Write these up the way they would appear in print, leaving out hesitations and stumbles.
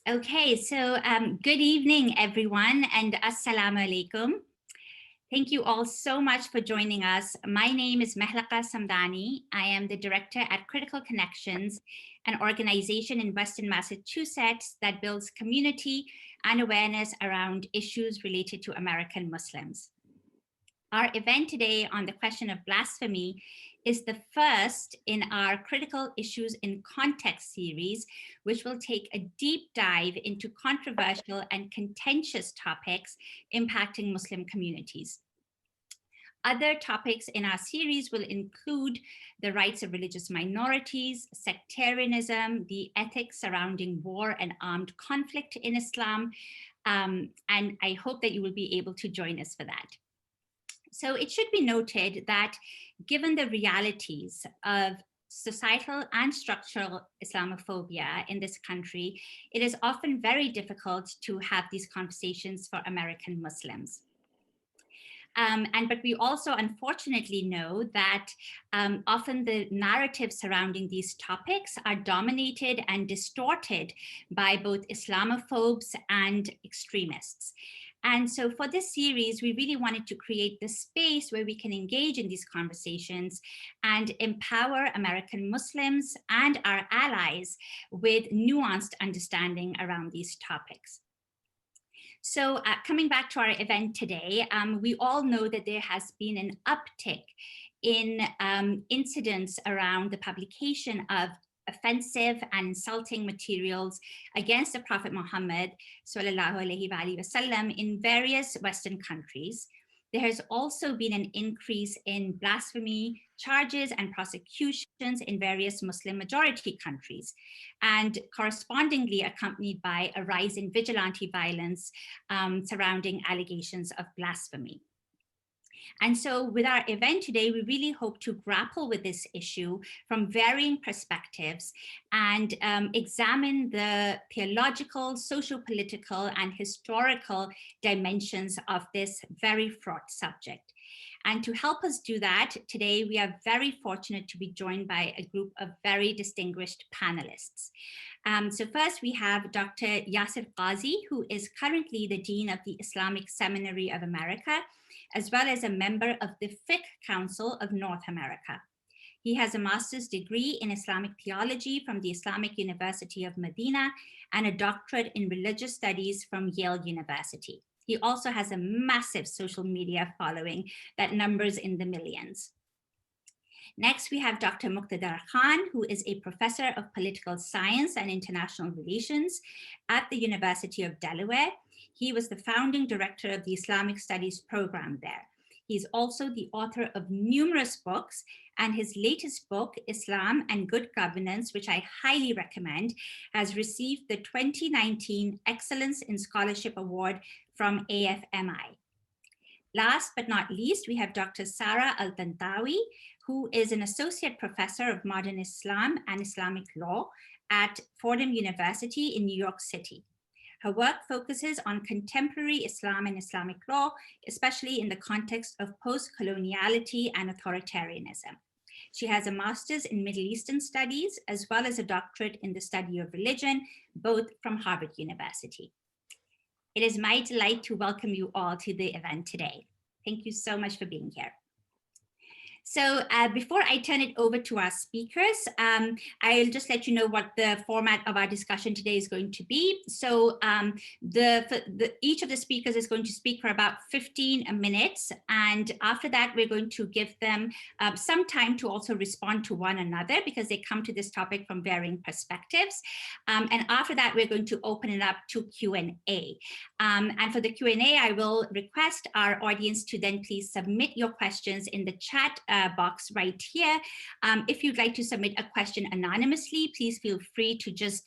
Okay, so good evening, everyone, and assalamu alaikum. Thank you all so much for joining us. My name is Mehlaqa Samdani. I am the director at Critical Connections, an organization in Western Massachusetts that builds community and awareness around issues related to American Muslims. Our event today on the question of blasphemy is the first in our Critical Issues in Context series, which will take a deep dive into controversial and contentious topics impacting Muslim communities. Other topics in our series will include the rights of religious minorities, sectarianism, the ethics surrounding war and armed conflict in Islam, and I hope that you will be able to join us for that. So it should be noted that given the realities of societal and structural Islamophobia in this country, it is often very difficult to have these conversations for American Muslims. But we also unfortunately know that often the narratives surrounding these topics are dominated and distorted by both Islamophobes and extremists. And so for this series, we really wanted to create the space where we can engage in these conversations and empower American Muslims and our allies with nuanced understanding around these topics. So coming back to our event today, we all know that there has been an uptick in incidents around the publication of offensive and insulting materials against the Prophet Muhammad sallallahu alaihi wasallam in various Western countries. There has also been an increase in blasphemy charges and prosecutions in various Muslim majority countries, and correspondingly accompanied by a rise in vigilante violence surrounding allegations of blasphemy. And so with our event today, we really hope to grapple with this issue from varying perspectives and examine the theological, socio-political, and historical dimensions of this very fraught subject. And to help us do that, today we are very fortunate to be joined by a group of very distinguished panelists. So first we have Dr. Yasir Qazi, who is currently the Dean of the Islamic Seminary of America, as well as a member of the Fiqh Council of North America. He has a master's degree in Islamic theology from the Islamic University of Medina and a doctorate in religious studies from Yale University. He also has a massive social media following that numbers in the millions. Next, we have Dr. Muqtada Khan, who is a professor of political science and international relations at the University of Delaware. He was the founding director of the Islamic Studies program there. He's also the author of numerous books, and his latest book, Islam and Good Governance, which I highly recommend, has received the 2019 Excellence in Scholarship Award from AFMI. Last but not least, we have Dr. Sarah Al-Bantawi, who is an associate professor of modern Islam and Islamic law at Fordham University in New York City. Her work focuses on contemporary Islam and Islamic law, especially in the context of post-coloniality and authoritarianism. She has a master's in Middle Eastern studies, as well as a doctorate in the study of religion, both from Harvard University. It is my delight to welcome you all to the event today. Thank you so much for being here. So before I turn it over to our speakers, I'll just let you know what the format of our discussion today is going to be. So each of the speakers is going to speak for about 15 minutes. And after that, we're going to give them some time to also respond to one another because they come to this topic from varying perspectives. And after that, we're going to open it up to Q&A. And for the Q&A, I will request our audience to then please submit your questions in the chat box right here. If you'd like to submit a question anonymously, please feel free to just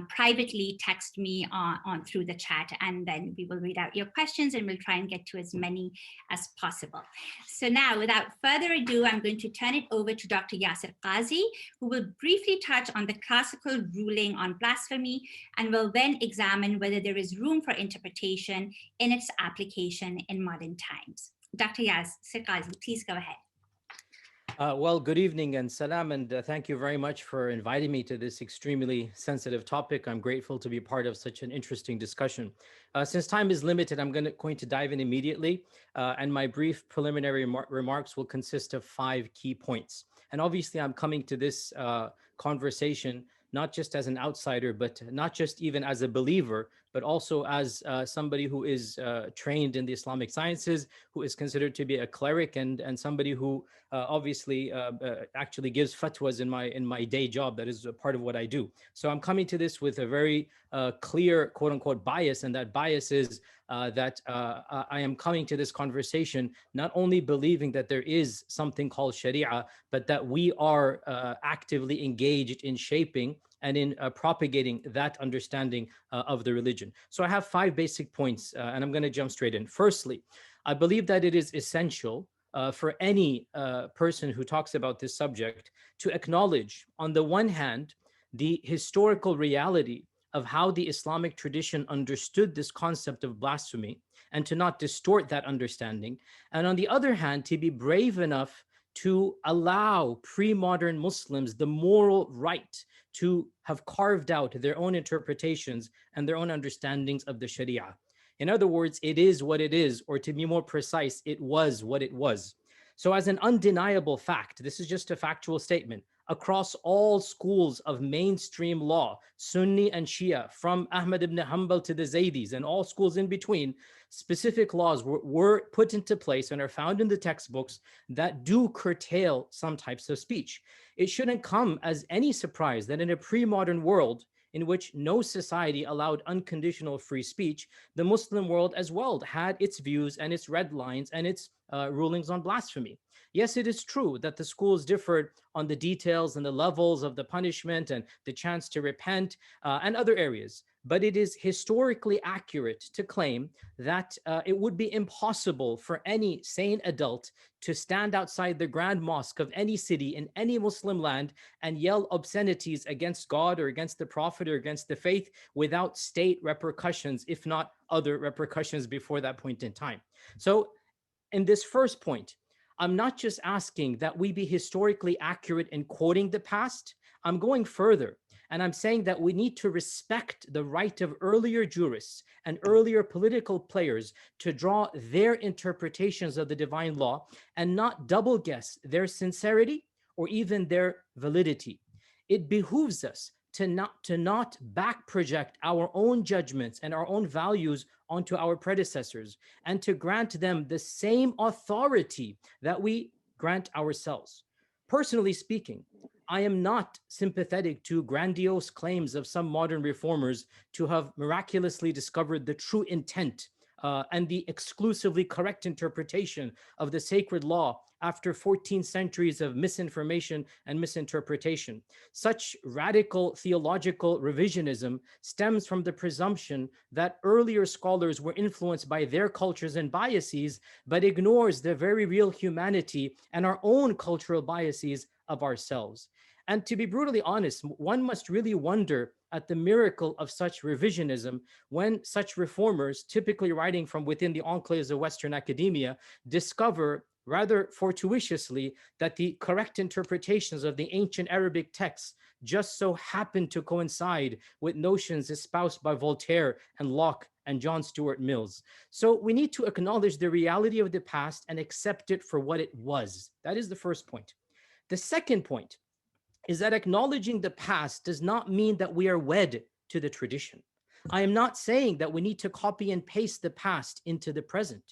privately text me on through the chat, and then we will read out your questions and we'll try and get to as many as possible. So now, without further ado, I'm going to turn it over to Dr. Yasir Qazi, who will briefly touch on the classical ruling on blasphemy and will then examine whether there is room for interpretation in its application in modern times. Dr. Yasir Qazi, please go ahead. Well, good evening and salam, and thank you very much for inviting me to this extremely sensitive topic. I'm grateful to be part of such an interesting discussion. Since time is limited, I'm going to dive in immediately, and my brief preliminary remarks will consist of 5 key points. And obviously, I'm coming to this conversation not just as an outsider, but not just even as a believer, but also as somebody who is trained in the Islamic sciences, who is considered to be a cleric, and somebody who obviously actually gives fatwas in my day job. That is a part of what I do. So I'm coming to this with a very clear quote unquote bias, and that bias is that I am coming to this conversation not only believing that there is something called Sharia, but that we are actively engaged in shaping and in propagating that understanding of the religion. So I have 5 basic points, and I'm going to jump straight in. Firstly, I believe that it is essential for any person who talks about this subject to acknowledge, on the one hand, the historical reality of how the Islamic tradition understood this concept of blasphemy and to not distort that understanding. And on the other hand, to be brave enough to allow pre modern Muslims the moral right to have carved out their own interpretations and their own understandings of the Sharia. In other words, it is what it is, or to be more precise, it was what it was. So, as an undeniable fact, this is just a factual statement. Across all schools of mainstream law, Sunni and Shia, from Ahmad ibn Hanbal to the Zaydis and all schools in between, specific laws were put into place and are found in the textbooks that do curtail some types of speech. It shouldn't come as any surprise that in a pre modern world, in which no society allowed unconditional free speech, the Muslim world as well had its views and its red lines and its rulings on blasphemy. Yes, it is true that the schools differed on the details and the levels of the punishment and the chance to repent and other areas. But it is historically accurate to claim that it would be impossible for any sane adult to stand outside the Grand Mosque of any city in any Muslim land and yell obscenities against God or against the Prophet or against the faith without state repercussions, if not other repercussions before that point in time. So, in this first point, I'm not just asking that we be historically accurate in quoting the past. I'm going further, and I'm saying that we need to respect the right of earlier jurists and earlier political players to draw their interpretations of the divine law and not double guess their sincerity or even their validity. It behooves us to not back project our own judgments and our own values onto our predecessors and to grant them the same authority that we grant ourselves. Personally speaking, I am not sympathetic to grandiose claims of some modern reformers to have miraculously discovered the true intent and the exclusively correct interpretation of the sacred law after 14 centuries of misinformation and misinterpretation. Such radical theological revisionism stems from the presumption that earlier scholars were influenced by their cultures and biases, but ignores the very real humanity and our own cultural biases of ourselves. And to be brutally honest, one must really wonder at the miracle of such revisionism when such reformers, typically writing from within the enclaves of Western academia, discover rather fortuitously that the correct interpretations of the ancient Arabic texts just so happen to coincide with notions espoused by Voltaire and Locke and John Stuart Mills. So we need to acknowledge the reality of the past and accept it for what it was. That is the first point. The second point is that acknowledging the past does not mean that we are wed to the tradition. I am not saying that we need to copy and paste the past into the present.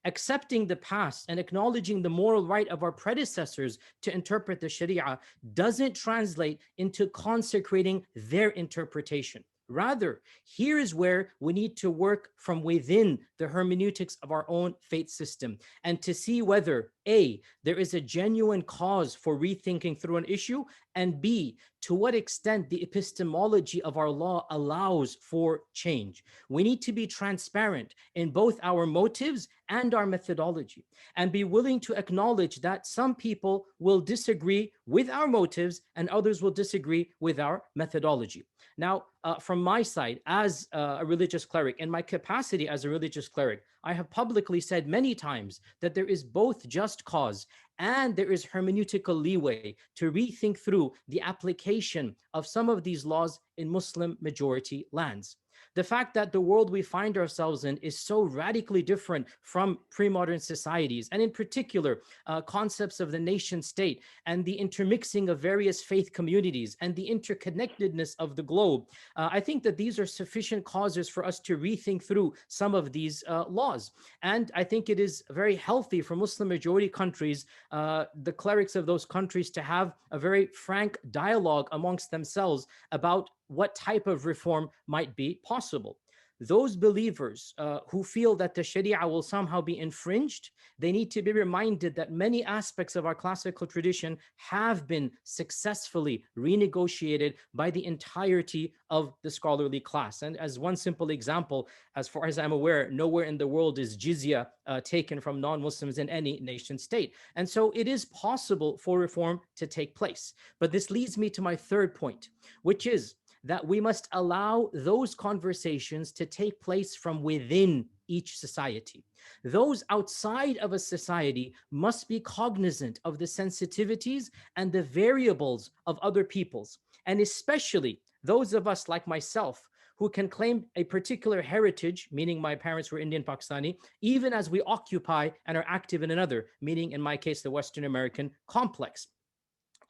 Accepting the past and acknowledging the moral right of our predecessors to interpret the Sharia doesn't translate into consecrating their interpretation. Rather, here is where we need to work from within the hermeneutics of our own faith system and to see whether A, there is a genuine cause for rethinking through an issue, and B, to what extent the epistemology of our law allows for change. We need to be transparent in both our motives and our methodology, and be willing to acknowledge that some people will disagree with our motives and others will disagree with our methodology. Now, from my side, as a religious cleric, in my capacity as a religious cleric, I have publicly said many times that there is both just cause and there is hermeneutical leeway to rethink through the application of some of these laws in Muslim majority lands. The fact that the world we find ourselves in is so radically different from pre-modern societies, and in particular, concepts of the nation state and the intermixing of various faith communities and the interconnectedness of the globe, I think that these are sufficient causes for us to rethink through some of these laws. And I think it is very healthy for Muslim majority countries, the clerics of those countries, to have a very frank dialogue amongst themselves about what type of reform might be possible. Those believers who feel that the Sharia will somehow be infringed, they need to be reminded that many aspects of our classical tradition have been successfully renegotiated by the entirety of the scholarly class. And as one simple example, as far as I'm aware, nowhere in the world is jizya taken from non-Muslims in any nation state. And so it is possible for reform to take place. But this leads me to my third point, which is that we must allow those conversations to take place from within each society. Those outside of a society must be cognizant of the sensitivities and the variables of other peoples, and especially those of us like myself who can claim a particular heritage, meaning my parents were Indian Pakistani, even as we occupy and are active in another, meaning in my case, the Western American complex.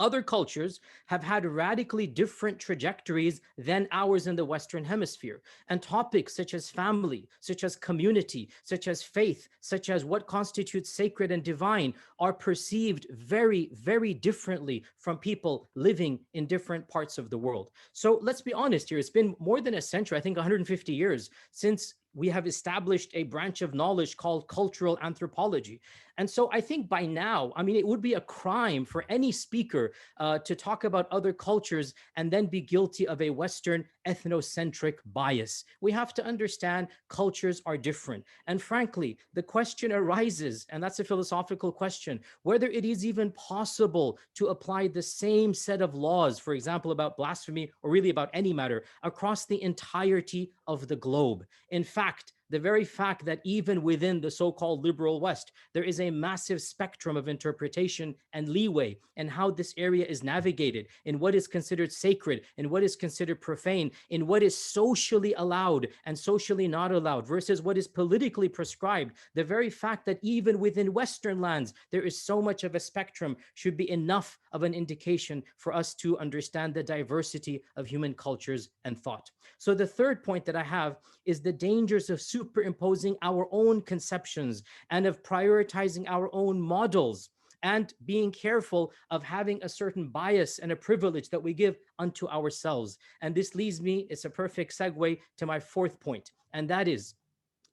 Other cultures have had radically different trajectories than ours in the Western Hemisphere. And topics such as family, such as community, such as faith, such as what constitutes sacred and divine are perceived very, very differently from people living in different parts of the world. So let's be honest here. It's been more than a century, I think 150 years, since we have established a branch of knowledge called cultural anthropology. And so I think by now, I mean, it would be a crime for any speaker to talk about other cultures and then be guilty of a Western ethnocentric bias. We have to understand cultures are different. And frankly, the question arises, and that's a philosophical question, whether it is even possible to apply the same set of laws, for example, about blasphemy or really about any matter, across the entirety of the globe. In fact, the very fact that even within the so-called liberal West, there is a massive spectrum of interpretation and leeway in how this area is navigated, in what is considered sacred, in what is considered profane, in what is socially allowed and socially not allowed versus what is politically prescribed. The very fact that even within Western lands, there is so much of a spectrum should be enough of an indication for us to understand the diversity of human cultures and thought. So the third point that I have is the dangers of superimposing our own conceptions and of prioritizing our own models and being careful of having a certain bias and a privilege that we give unto ourselves. And this leads me, it's a perfect segue to my fourth point, and that is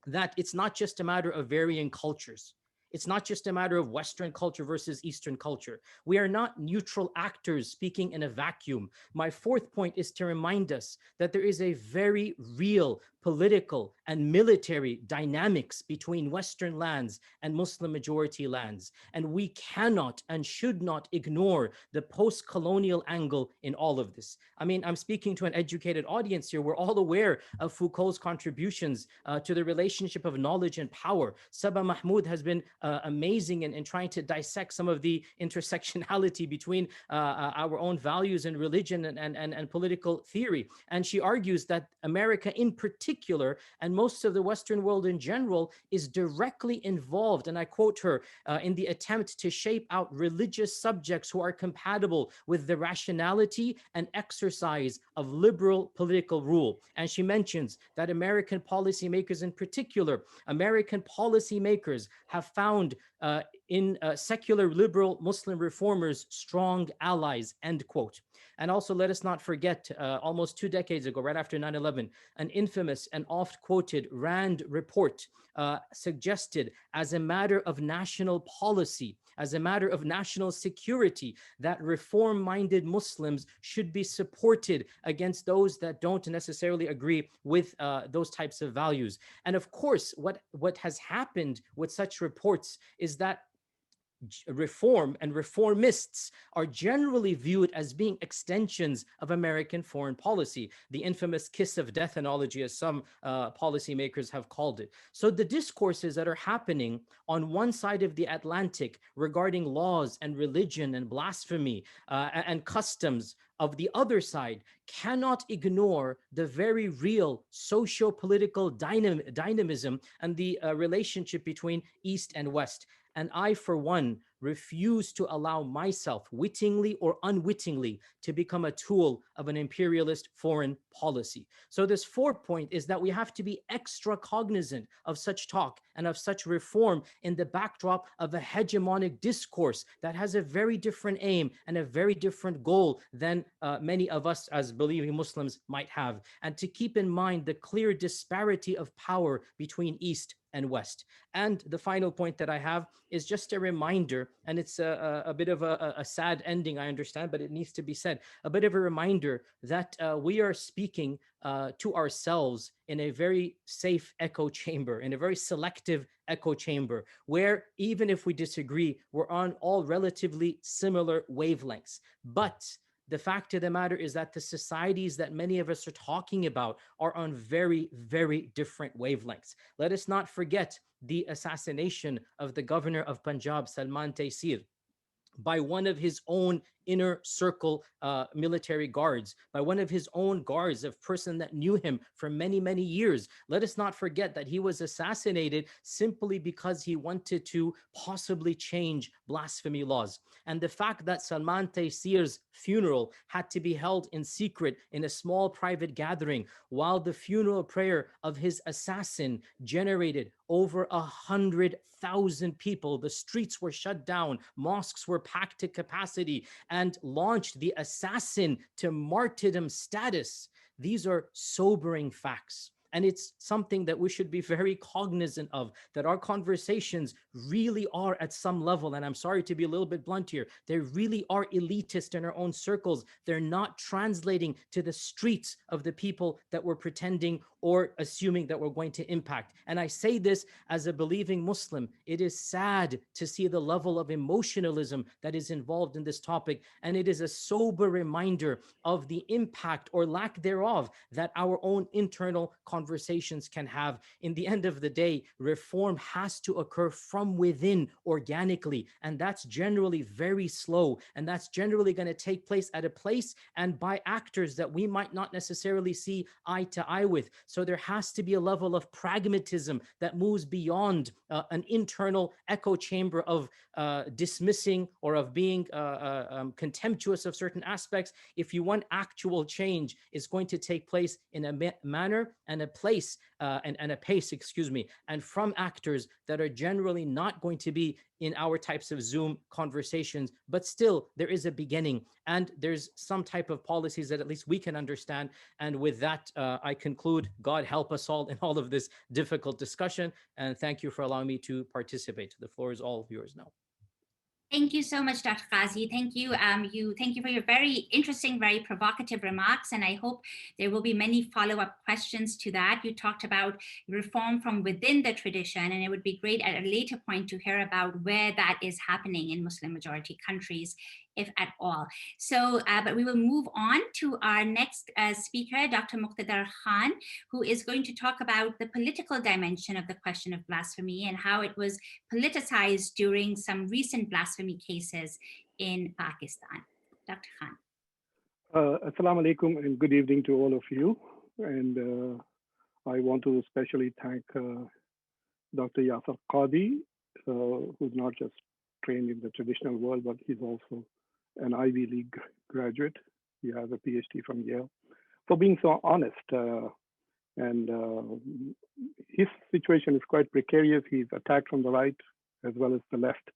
that it's not just a matter of varying cultures. It's not just a matter of Western culture versus Eastern culture. We are not neutral actors speaking in a vacuum. My fourth point is to remind us that there is a very real political and military dynamics between Western lands and Muslim majority lands. And we cannot and should not ignore the post-colonial angle in all of this. I mean, I'm speaking to an educated audience here. We're all aware of Foucault's contributions to the relationship of knowledge and power. Sabah Mahmood has been amazing in trying to dissect some of the intersectionality between our own values and religion and political theory. And she argues that America in particular, and most of the Western world in general, is directly involved, and I quote her, in the attempt to shape out religious subjects who are compatible with the rationality and exercise of liberal political rule. And she mentions that American policymakers in particular, American policymakers have found in secular liberal Muslim reformers strong allies, end quote. And also, let us not forget, almost 2 decades ago, right after 9/11, an infamous and oft-quoted RAND report suggested, as a matter of national policy, as a matter of national security, that reform-minded Muslims should be supported against those that don't necessarily agree with those types of values. And of course, what has happened with such reports is that reform and reformists are generally viewed as being extensions of American foreign policy, the infamous kiss of death analogy, as some policymakers have called it. So the discourses that are happening on one side of the Atlantic regarding laws and religion and blasphemy and customs of the other side cannot ignore the very real socio-political dynamism and the relationship between East and West. And I, for one, refuse to allow myself, wittingly or unwittingly, to become a tool of an imperialist foreign policy. So this fourth point is that we have to be extra cognizant of such talk and of such reform in the backdrop of a hegemonic discourse that has a very different aim and a very different goal than many of us as believing Muslims might have. And to keep in mind the clear disparity of power between East and West. And the final point that I have is just a reminder, and it's a bit of a sad ending, I understand, but it needs to be said, a bit of a reminder that we are speaking to ourselves in a very safe echo chamber, in a very selective echo chamber, where even if we disagree, we're on all relatively similar wavelengths. But the fact of the matter is that the societies that many of us are talking about are on very, very different wavelengths. Let us not forget the assassination of the governor of Punjab, Salman Taseer, by one of his own inner circle military guards, by one of his own guards, a person that knew him for many, many years. Let us not forget that he was assassinated simply because he wanted to possibly change blasphemy laws. And the fact that Salman Taseer's funeral had to be held in secret in a small private gathering, while the funeral prayer of his assassin generated over 100,000 people. The streets were shut down, mosques were packed to capacity, and launched the assassin to martyrdom status. These are sobering facts. And it's something that we should be very cognizant of, that our conversations really are at some level, and I'm sorry to be a little bit blunt here, they really are elitist in our own circles. They're not translating to the streets of the people that we're pretending or assuming that we're going to impact. And I say this as a believing Muslim. It is sad to see the level of emotionalism that is involved in this topic, and it is a sober reminder of the impact or lack thereof that our own internal conversations can have. In the end of the day, reform has to occur from within organically, and that's generally very slow, and that's generally going to take place at a place and by actors that we might not necessarily see eye to eye with. So there has to be a level of pragmatism that moves beyond an internal echo chamber of dismissing or of being contemptuous of certain aspects. If you want actual change, it's going to take place in a manner and a place and a pace, and from actors that are generally not going to be in our types of Zoom conversations, but still there is a beginning and there's some type of policies that at least we can understand. And with that, I conclude. God help us all in all of this difficult discussion. And thank you for allowing me to participate. The floor is all yours now. Thank you so much, Dr. Ghazi. Thank you. Thank you for your very interesting, very provocative remarks. And I hope there will be many follow-up questions to that. You talked about reform from within the tradition, and it would be great at a later point to hear about where that is happening in Muslim majority countries, if at all. So, but we will move on to our next speaker, Dr. Muqtadar Khan, who is going to talk about the political dimension of the question of blasphemy and how it was politicized during some recent blasphemy cases in Pakistan. Dr. Khan. Assalamu alaikum and good evening to all of you. And I want to especially thank Dr. Yasir Qadi, who's not just trained in the traditional world, but he's also an Ivy League graduate. He has a PhD from Yale, for being so honest. And his situation is quite precarious. He's attacked from the right as well as the left.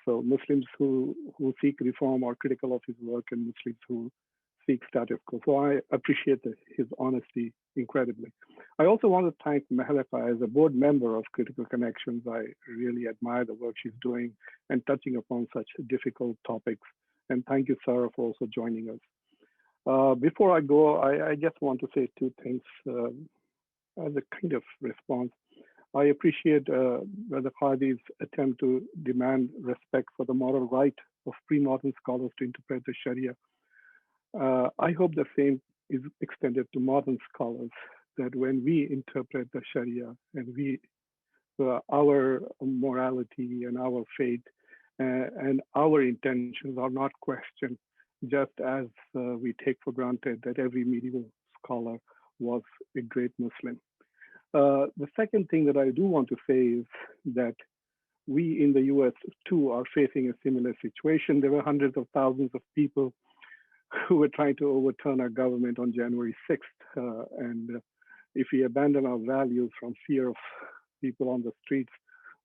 So Muslims who seek reform are critical of his work, and Muslims who seek status quo. So I appreciate his honesty incredibly. I also want to thank Mehlaka as a board member of Critical Connections. I really admire the work she's doing and touching upon such difficult topics. And thank you, Sarah, for also joining us. Before I go, I just want to say two things as a kind of response. I appreciate Brother Qadi's attempt to demand respect for the moral right of pre-modern scholars to interpret the Sharia. I hope the same is extended to modern scholars, that when we interpret the Sharia and our morality and our faith and our intentions are not questioned, just as we take for granted that every medieval scholar was a great Muslim. The second thing that I do want to say is that we in the US too are facing a similar situation. There were hundreds of thousands of people who were trying to overturn our government on January 6th. And if we abandon our values from fear of people on the streets,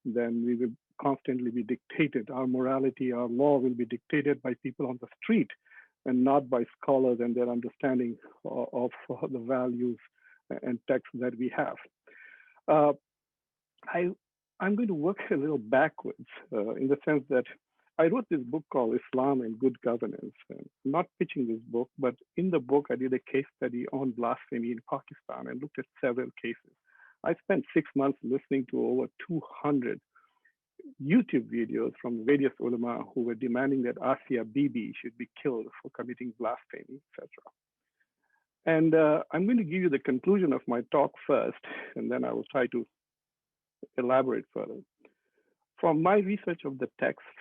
then we will constantly be dictated. Our morality, our law will be dictated by people on the street and not by scholars and their understanding of the values and texts that we have. I'm going to work a little backwards in the sense that I wrote this book called Islam and Good Governance. I'm not pitching this book, but in the book, I did a case study on blasphemy in Pakistan and looked at several cases. I spent 6 months listening to over 200 YouTube videos from various ulama who were demanding that Asia Bibi should be killed for committing blasphemy, etc. And I'm going to give you the conclusion of my talk first, and then I will try to elaborate further. From my research of the text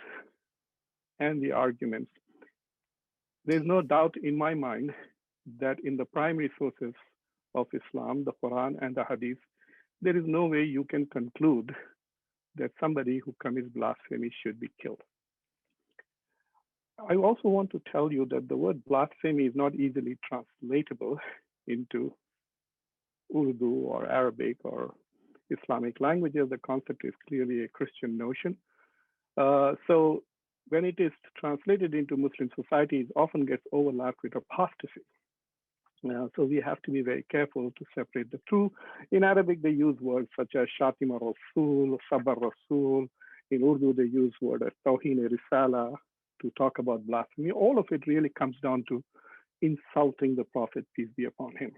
and the arguments, there's no doubt in my mind that in the primary sources of Islam, the Quran and the Hadith, there is no way you can conclude that somebody who commits blasphemy should be killed. I also want to tell you that the word blasphemy is not easily translatable into Urdu or Arabic or Islamic languages. The concept is clearly a Christian notion. So when it is translated into Muslim societies, it often gets overlapped with apostasy. So we have to be very careful to separate the two. In Arabic, they use words such as Shatima Rasul, Sabar Rasul. In Urdu, they use word as Tawheen Risala to talk about blasphemy. All of it really comes down to insulting the Prophet, peace be upon him.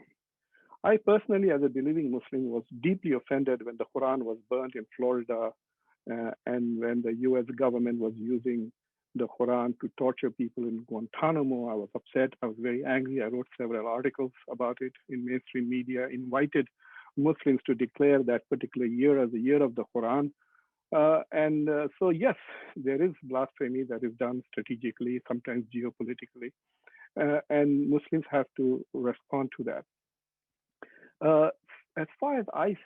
I personally, as a believing Muslim, was deeply offended when the Quran was burnt in Florida and when the US government was using the Quran to torture people in Guantanamo. I was upset. I was very angry. I wrote several articles about it in mainstream media, invited Muslims to declare that particular year as the year of the Quran. So yes, there is blasphemy that is done strategically, sometimes geopolitically, and Muslims have to respond to that. As far as I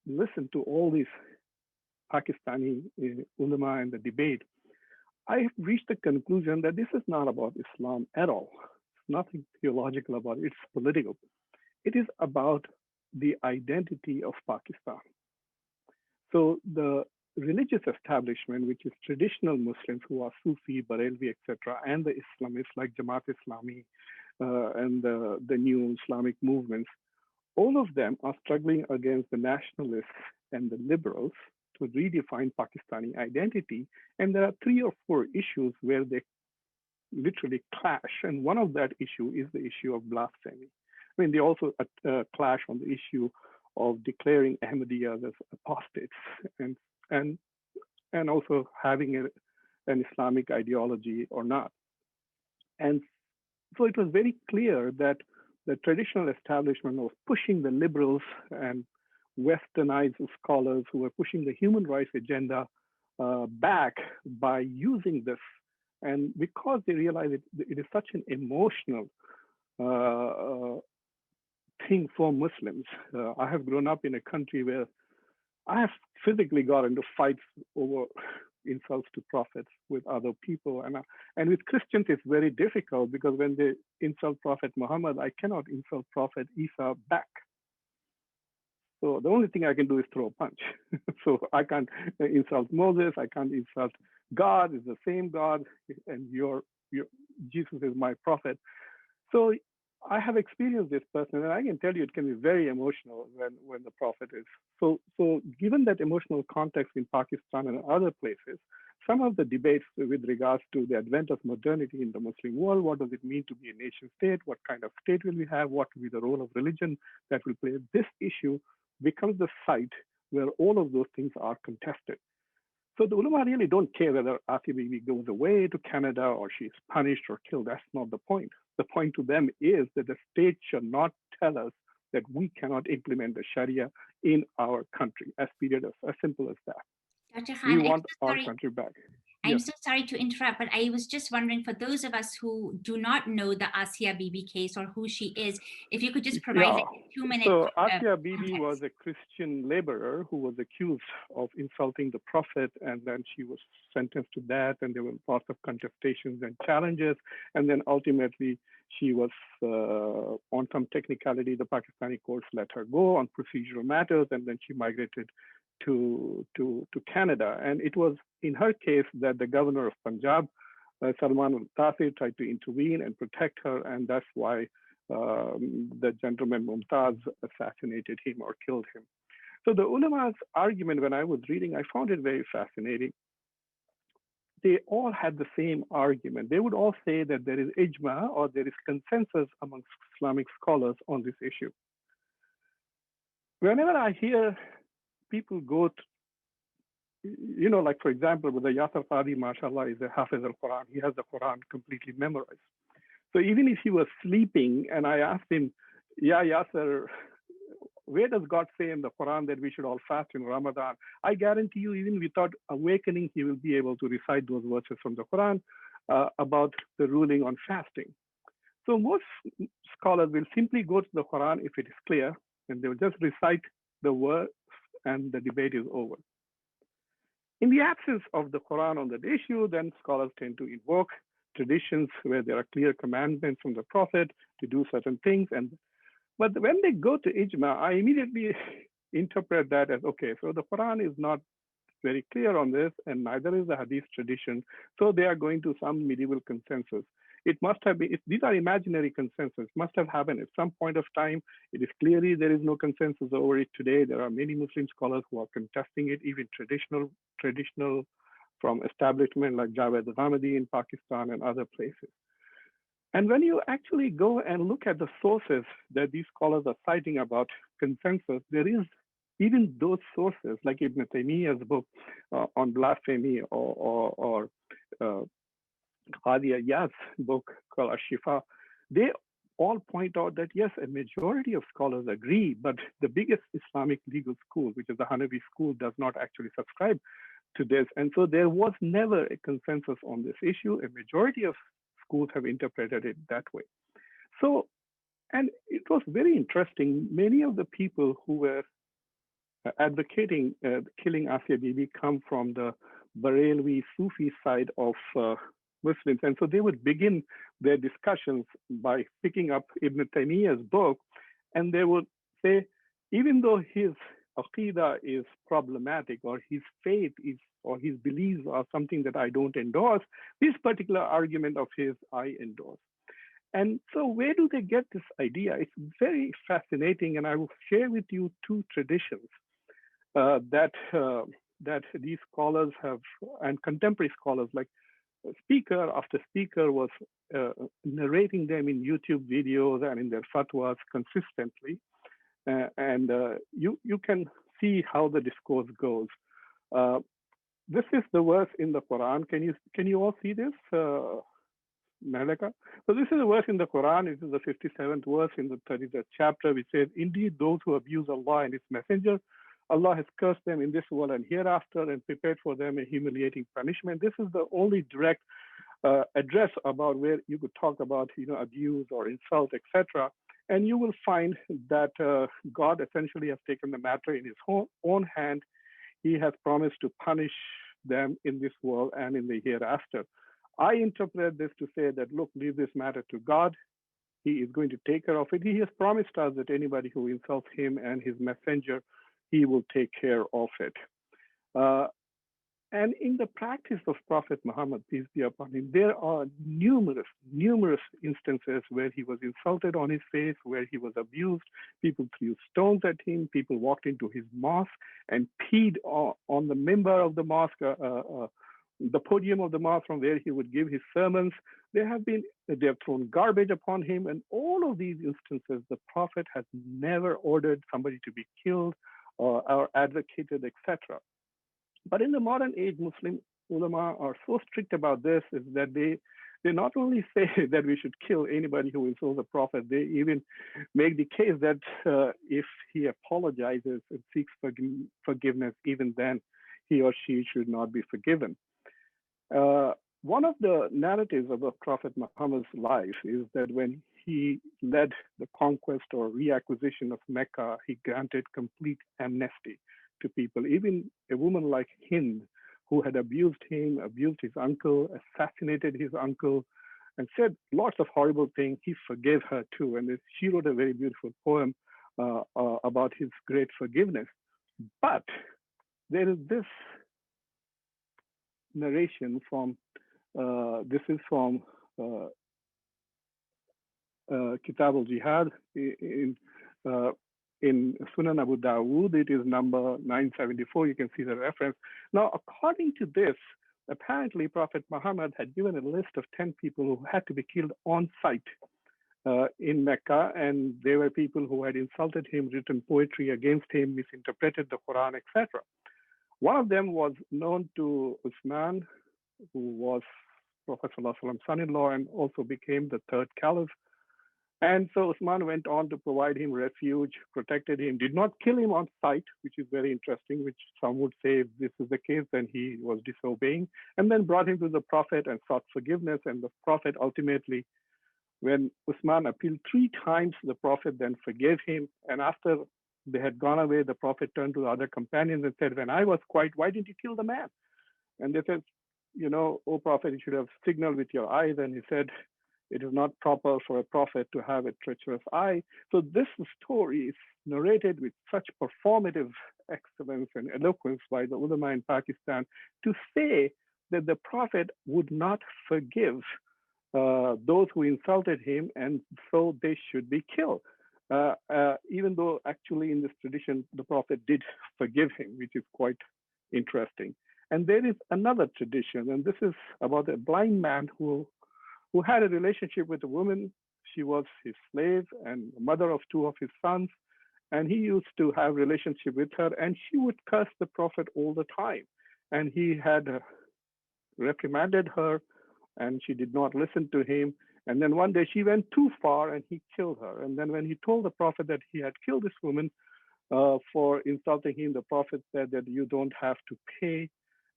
listen to all these Pakistani ulama and the debate, I have reached the conclusion that this is not about Islam at all. It's nothing theological about it. It's political. It is about the identity of Pakistan. So the religious establishment, which is traditional Muslims who are Sufi, Barelvi, etc., and the Islamists like Jamaat Islami and the new Islamic movements, all of them are struggling against the nationalists and the liberals to redefine Pakistani identity. And there are 3 or 4 issues where they literally clash. And one of that issue is the issue of blasphemy. I mean, they also clash on the issue of declaring Ahmadiyya as apostates and also having an Islamic ideology or not. And so it was very clear that the traditional establishment was pushing the liberals and westernized scholars who were pushing the human rights agenda back by using this. And because they realized it is such an emotional thing for Muslims. I have grown up in a country where I have physically got into fights over insults to prophets with other people. And with Christians, it's very difficult because when they insult Prophet Muhammad, I cannot insult Prophet Isa back. So the only thing I can do is throw a punch. So I can't insult Moses. I can't insult God. It's the same God, and Jesus is my prophet. So I have experienced this personally, and I can tell you it can be very emotional when the Prophet is. So given that emotional context in Pakistan and other places, some of the debates with regards to the advent of modernity in the Muslim world, what does it mean to be a nation state? What kind of state will we have? What will be the role of religion that will play? This issue becomes the site where all of those things are contested. So the ulama really don't care whether Asia Bibi goes away to Canada or she's punished or killed. That's not the point. The point to them is that the state should not tell us that we cannot implement the Sharia in our country. As simple as that. Dr. We Khan, want our country back. I'm Yes. so sorry to interrupt, but I was just wondering, for those of us who do not know the Asia Bibi case or who she is, if you could just provide Yeah. like a 2-minute So Asia Bibi context. was a Christian laborer who was accused of insulting the Prophet, and then she was sentenced to death, and there were lots of contestations and challenges, and then ultimately she was on some technicality, the Pakistani courts let her go on procedural matters, and then she migrated to Canada. And it was in her case that the governor of Punjab, Salman al-Taseer, tried to intervene and protect her, and that's why the gentleman Mumtaz assassinated him or killed him. So the ulama's argument, when I was reading, I found it very fascinating. They all had the same argument. They would all say that there is ijma, or there is consensus amongst Islamic scholars on this issue. Whenever I hear people go to, like for example, with the Yasir Qadi, mashallah, is a Hafiz al-Quran. He has the Quran completely memorized. So even if he was sleeping and I asked him, yeah, Yasir, where does God say in the Quran that we should all fast in Ramadan? I guarantee you, even without awakening, he will be able to recite those verses from the Quran about the ruling on fasting. So most scholars will simply go to the Quran if it is clear, and they will just recite the verse and the debate is over. In the absence of the Quran on that issue, then scholars tend to invoke traditions where there are clear commandments from the Prophet to do certain things. But when they go to ijma, I immediately interpret that as, okay, so the Quran is not very clear on this, and neither is the Hadith tradition. So they are going to some medieval consensus. It must have been, these are imaginary consensus, must have happened at some point of time. It is clearly there is no consensus over it today. There are many Muslim scholars who are contesting it, even traditional from establishment like Javed Ghamidi in Pakistan and other places. And when you actually go and look at the sources that these scholars are citing about consensus, there is even those sources like Ibn Taymiyyah's book on blasphemy or Qadi Iyad's book called Ash-Shifa, they all point out that yes, a majority of scholars agree, but the biggest Islamic legal school, which is the Hanafi school, does not actually subscribe to this. And so there was never a consensus on this issue. A majority of schools have interpreted it that way. So, and it was very interesting. Many of the people who were advocating killing Asia Bibi come from the Barelvi Sufi side of Muslims. And so they would begin their discussions by picking up Ibn Taymiyyah's book, and they would say, even though his aqidah is problematic, or his faith is, or his beliefs are something that I don't endorse, this particular argument of his I endorse. And so where do they get this idea? It's very fascinating, and I will share with you two traditions that these scholars have, and contemporary scholars, like speaker after speaker was narrating them in YouTube videos and in their fatwas consistently. And you can see how the discourse goes. This is the verse in the Quran. Can you all see this, Malika? So this is a verse in the Quran. It is the 57th verse in the 33rd chapter, which says, "Indeed, those who abuse Allah and His Messenger, Allah has cursed them in this world and hereafter and prepared for them a humiliating punishment." This is the only direct address about where you could talk about, abuse or insult, etc. And you will find that God essentially has taken the matter in His own hand. He has promised to punish them in this world and in the hereafter. I interpret this to say that, look, leave this matter to God. He is going to take care of it. He has promised us that anybody who insults Him and His messenger, He will take care of it. And in the practice of Prophet Muhammad, peace be upon him, there are numerous instances where he was insulted on his face, where he was abused. People threw stones at him. People walked into his mosque and peed on the member of the mosque, the podium of the mosque from where he would give his sermons. They have thrown garbage upon him. And all of these instances, the Prophet has never ordered somebody to be killed or advocated, etc. But in the modern age, Muslim ulama are so strict about this is that they not only say that we should kill anybody who insults the Prophet, they even make the case that if he apologizes and seeks forgiveness, even then he or she should not be forgiven. One of the narratives of the Prophet Muhammad's life is that when he led the conquest or reacquisition of Mecca, he granted complete amnesty to people. Even a woman like Hind, who had abused him, abused his uncle, assassinated his uncle, and said lots of horrible things, he forgave her too. And she wrote a very beautiful poem about his great forgiveness. But there is this narration from, this is from Kitab al-Jihad in Sunan Abu Dawood. It is number 974. You can see the reference. Now, according to this, apparently Prophet Muhammad had given a list of 10 people who had to be killed on sight in Mecca, and they were people who had insulted him, written poetry against him, misinterpreted the Quran, etc. One of them was known to Uthman, who was Prophet ﷺ's son-in-law and also became the third caliph. And so Uthman went on to provide him refuge, protected him, did not kill him on sight, which is very interesting, which some would say if this is the case, then he was disobeying, and then brought him to the Prophet and sought forgiveness. And the Prophet ultimately, when Uthman appealed 3 times, the Prophet then forgave him. And after they had gone away, the Prophet turned to the other companions and said, when I was quiet, why didn't you kill the man? And they said, O Prophet, you should have signaled with your eyes. And he said, it is not proper for a prophet to have a treacherous eye. So this story is narrated with such performative excellence and eloquence by the ulama in Pakistan to say that the Prophet would not forgive those who insulted him, and so they should be killed. Even though actually in this tradition, the Prophet did forgive him, which is quite interesting. And there is another tradition, and this is about a blind man who had a relationship with a woman. She was his slave and mother of 2 of his sons. And he used to have a relationship with her, and she would curse the Prophet all the time. And he had reprimanded her, and she did not listen to him. And then one day she went too far, and he killed her. And then when he told the Prophet that he had killed this woman for insulting him, the Prophet said that you don't have to pay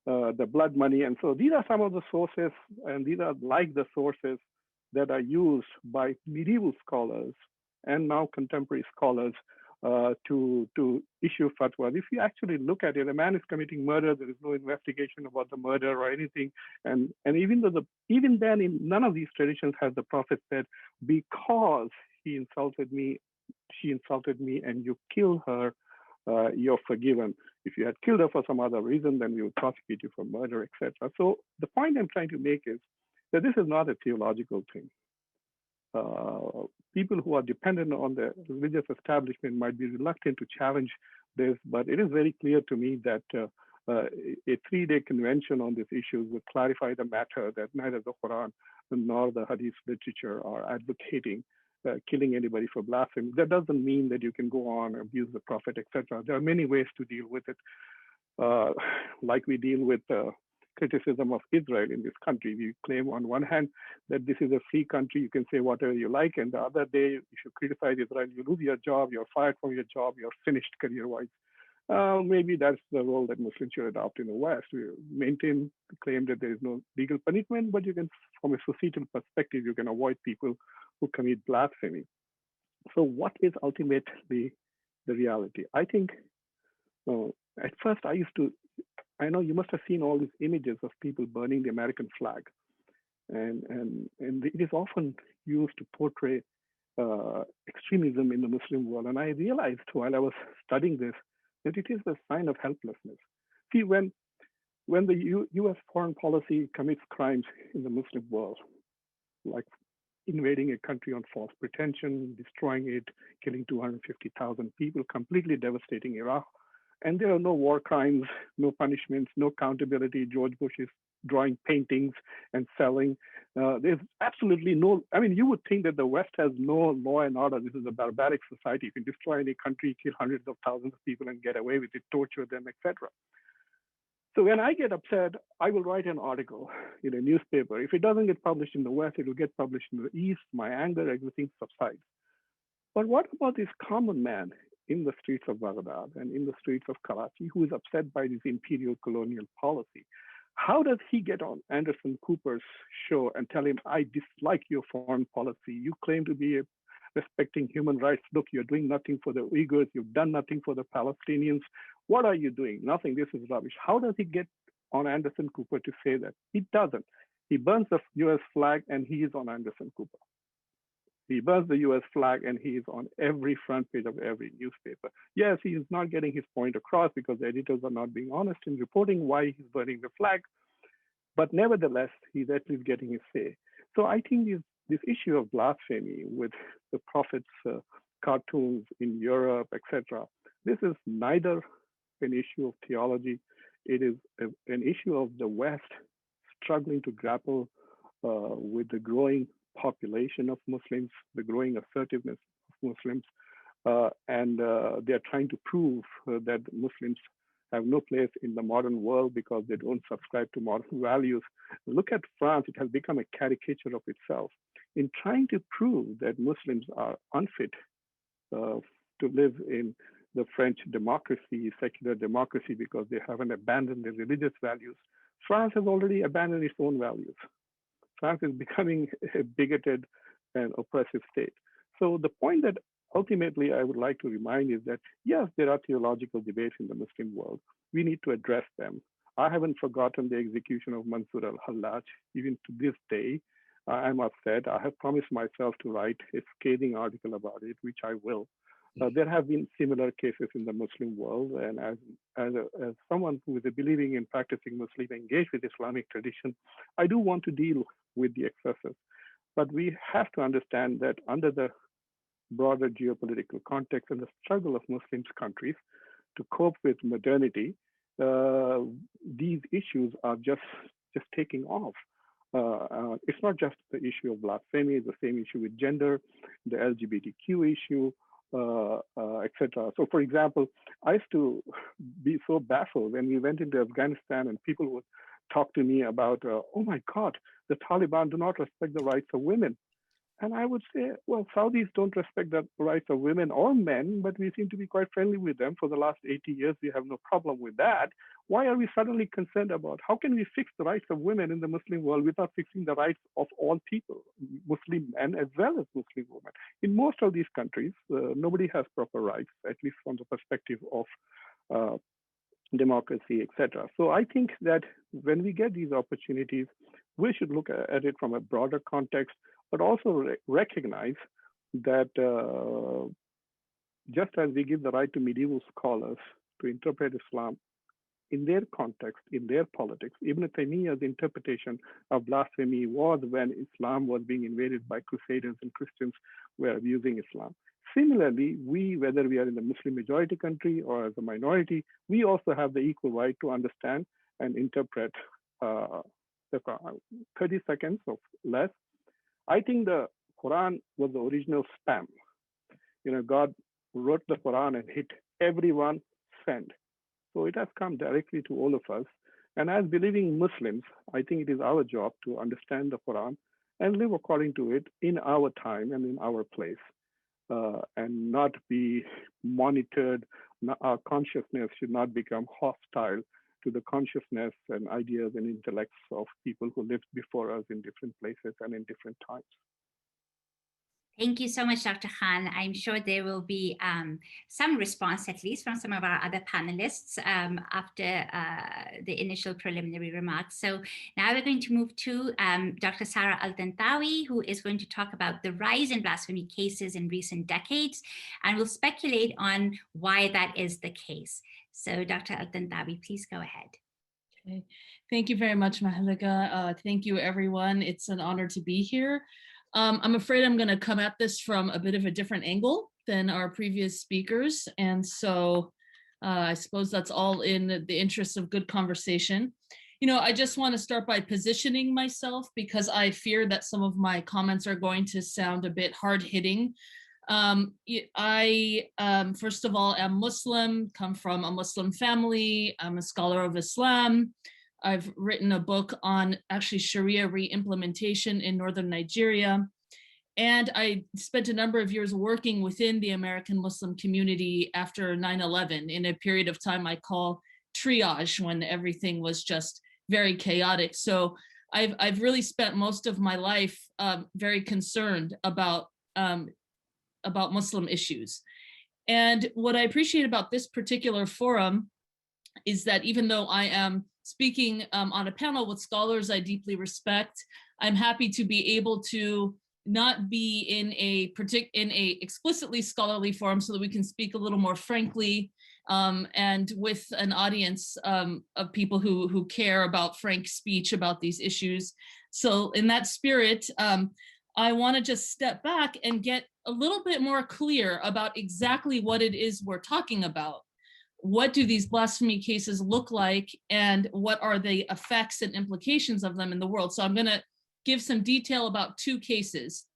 the blood money. And so these are some of the sources, and these are like the sources that are used by medieval scholars and now contemporary scholars to issue fatwas. If you actually look at it, a man is committing murder, there is no investigation about the murder or anything. And even then, in none of these traditions has the Prophet said, because he insulted me, she insulted me, and you kill her, you're forgiven. If you had killed her for some other reason, then we would prosecute you for murder, etc. So the point I'm trying to make is that this is not a theological thing. People who are dependent on the religious establishment might be reluctant to challenge this, but it is very clear to me that a 3-day convention on these issues would clarify the matter that neither the Quran nor the Hadith literature are advocating killing anybody for blasphemy. That doesn't mean that you can go on, abuse the Prophet, etc. There are many ways to deal with it, like we deal with criticism of Israel in this country. We claim on one hand that this is a free country, you can say whatever you like, and the other day, if you criticize Israel, you lose your job, you're fired from your job, you're finished career-wise. Maybe that's the role that Muslims should adopt in the West. We maintain the claim that there is no legal punishment, but you can, from a societal perspective, you can avoid people who commit blasphemy. So what is ultimately the reality? I think at first I know you must have seen all these images of people burning the American flag. And it is often used to portray extremism in the Muslim world. And I realized while I was studying this, that it is a sign of helplessness. See, when when the US foreign policy commits crimes in the Muslim world, like invading a country on false pretension, destroying it, killing 250,000 people, completely devastating Iraq. And there are no war crimes, no punishments, no accountability. George Bush is drawing paintings and selling. There's absolutely no, I mean, you would think that the West has no law and order. This is a barbaric society. You can destroy any country, kill hundreds of thousands of people and get away with it, torture them, etc. So when I get upset, I will write an article in a newspaper. If it doesn't get published in the West, it will get published in the East. My anger, everything subsides. But what about this common man in the streets of Baghdad and in the streets of Karachi who is upset by this imperial colonial policy? How does he get on Anderson Cooper's show and tell him, I dislike your foreign policy. You claim to be respecting human rights. Look, you're doing nothing for the Uyghurs. You've done nothing for the Palestinians. What are you doing? Nothing. This is rubbish. How does he get on Anderson Cooper to say that? He doesn't. He burns the US flag and he is on Anderson Cooper. He burns the US flag and he is on every front page of every newspaper. Yes, he is not getting his point across because the editors are not being honest in reporting why he's burning the flag. But nevertheless, he's at least getting his say. So I think this issue of blasphemy with the prophet's cartoons in Europe, etc., this is neither an issue of theology. It is an issue of the West struggling to grapple with the growing population of Muslims, the growing assertiveness of Muslims, and they're trying to prove that Muslims have no place in the modern world because they don't subscribe to modern values. Look at France, it has become a caricature of itself. In trying to prove that Muslims are unfit to live in the French democracy, secular democracy, because they haven't abandoned their religious values, France has already abandoned its own values. France is becoming a bigoted and oppressive state. So the point that ultimately I would like to remind is that, yes, there are theological debates in the Muslim world. We need to address them. I haven't forgotten the execution of Mansur al-Hallaj. Even to this day, I'm upset. I have promised myself to write a scathing article about it, which I will. There have been similar cases in the Muslim world. And as someone who is a believing and practicing Muslim engaged with Islamic tradition, I do want to deal with the excesses. But we have to understand that under the broader geopolitical context and the struggle of Muslim countries to cope with modernity, these issues are just taking off. It's not just the issue of blasphemy, it's the same issue with gender, the LGBTQ issue, etc. So for example, I used to be so baffled when we went into Afghanistan and people would talk to me about, oh my God, the Taliban do not respect the rights of women. And I would say, well, Saudis don't respect the rights of women or men, but we seem to be quite friendly with them. For the last 80 years, we have no problem with that. Why are we suddenly concerned about how can we fix the rights of women in the Muslim world without fixing the rights of all people, Muslim men as well as Muslim women? In most of these countries, nobody has proper rights, at least from the perspective of democracy, etc. So I think that when we get these opportunities, we should look at it from a broader context, but also recognize that just as we give the right to medieval scholars to interpret Islam in their context, in their politics, Ibn Taymiyyah's interpretation of blasphemy was when Islam was being invaded by Crusaders and Christians were abusing Islam. Similarly, we, whether we are in the Muslim majority country or as a minority, we also have the equal right to understand and interpret the Quran. 30 seconds or less. I think the Quran was the original spam. God wrote the Quran and hit everyone, send. So it has come directly to all of us. And as believing Muslims, I think it is our job to understand the Quran and live according to it in our time and in our place, and not be monitored. Our consciousness should not become hostile to the consciousness and ideas and intellects of people who lived before us in different places and in different times. Thank you so much, Dr. Khan. I'm sure there will be some response, at least from some of our other panelists after the initial preliminary remarks. So now we're going to move to Dr. Sarah Al-Bantawi, who is going to talk about the rise in blasphemy cases in recent decades, and will speculate on why that is the case. So Dr. Al-Bantawi, please go ahead. Okay. Thank you very much, Mahalika. Thank you, everyone. It's an honor to be here. I'm afraid I'm going to come at this from a bit of a different angle than our previous speakers. And so I suppose that's all in the interest of good conversation. You know, I just want to start by positioning myself because I fear that some of my comments are going to sound a bit hard-hitting. I, first of all, am Muslim, come from a Muslim family. I'm a scholar of Islam. I've written a book on actually Sharia re-implementation in northern Nigeria. And I spent a number of years working within the American Muslim community after 9/11 in a period of time I call triage, when everything was just very chaotic. So I've really spent most of my life very concerned about Muslim issues. And what I appreciate about this particular forum is that even though I am speaking on a panel with scholars I deeply respect, I'm happy to be able to not be in a explicitly scholarly forum so that we can speak a little more frankly and with an audience of people who care about frank speech about these issues. So in that spirit, I want to just step back and get a little bit more clear about exactly what it is we're talking about. What do these blasphemy cases look like, and what are the effects and implications of them in the world? So I'm going to give some detail about two cases.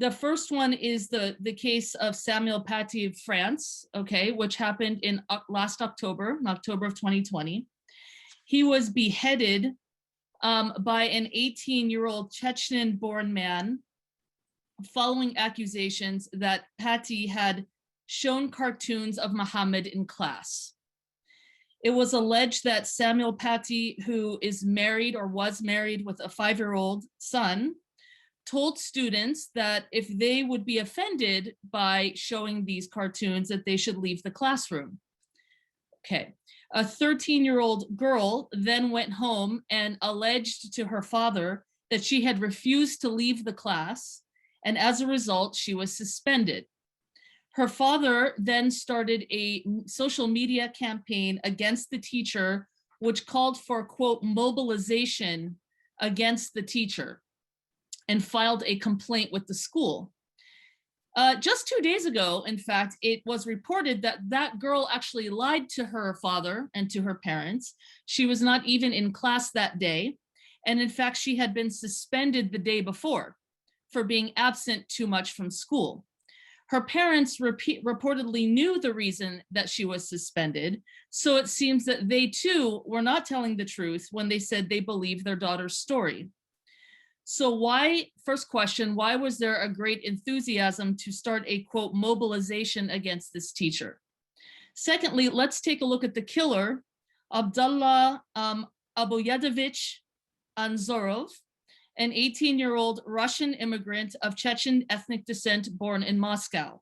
The first one is the case of Samuel Paty of France, okay, which happened in last October, in October of 2020. He was beheaded by an 18-year-old Chechen-born man following accusations that Paty had shown cartoons of Muhammad in class. It was alleged that Samuel Paty, who is married or was married with a 5-year-old son, told students that if they would be offended by showing these cartoons, that they should leave the classroom. Okay. A 13-year-old girl then went home and alleged to her father that she had refused to leave the class, and as a result, she was suspended. Her father then started a social media campaign against the teacher, which called for, quote, mobilization against the teacher, and filed a complaint with the school. Just 2 days ago, in fact, it was reported that that girl actually lied to her father and to her parents. She was not even in class that day. And in fact, she had been suspended the day before for being absent too much from school. Her parents reportedly knew the reason that she was suspended. So it seems that they too were not telling the truth when they said they believed their daughter's story. So why, first question, why was there a great enthusiasm to start a, quote, mobilization against this teacher? Secondly, let's take a look at the killer, Abdullah Aboyadovich Anzorov, an 18-year-old Russian immigrant of Chechen ethnic descent born in Moscow.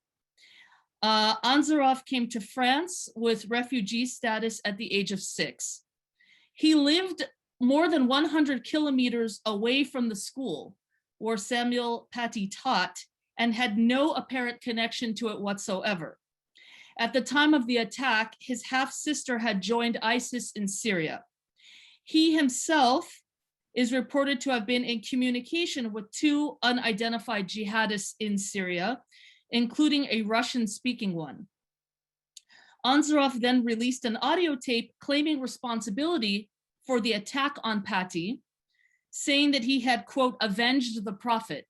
Anzorov came to France with refugee status at the age of 6. He lived more than 100 kilometers away from the school where Samuel Paty taught and had no apparent connection to it whatsoever. At the time of the attack, his half-sister had joined ISIS in Syria. He himself is reported to have been in communication with 2 unidentified jihadists in Syria, including a Russian-speaking one. Anzorov then released an audio tape claiming responsibility for the attack on Paty, saying that he had, quote, avenged the prophet,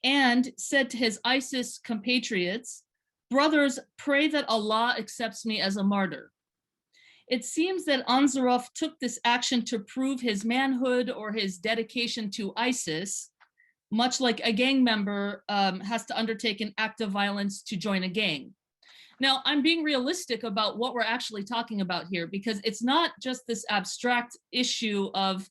and said to his ISIS compatriots, brothers, pray that Allah accepts me as a martyr. It seems that Anzorov took this action to prove his manhood or his dedication to ISIS, much like a gang member has to undertake an act of violence to join a gang. Now, I'm being realistic about what we're actually talking about here, because it's not just this abstract issue of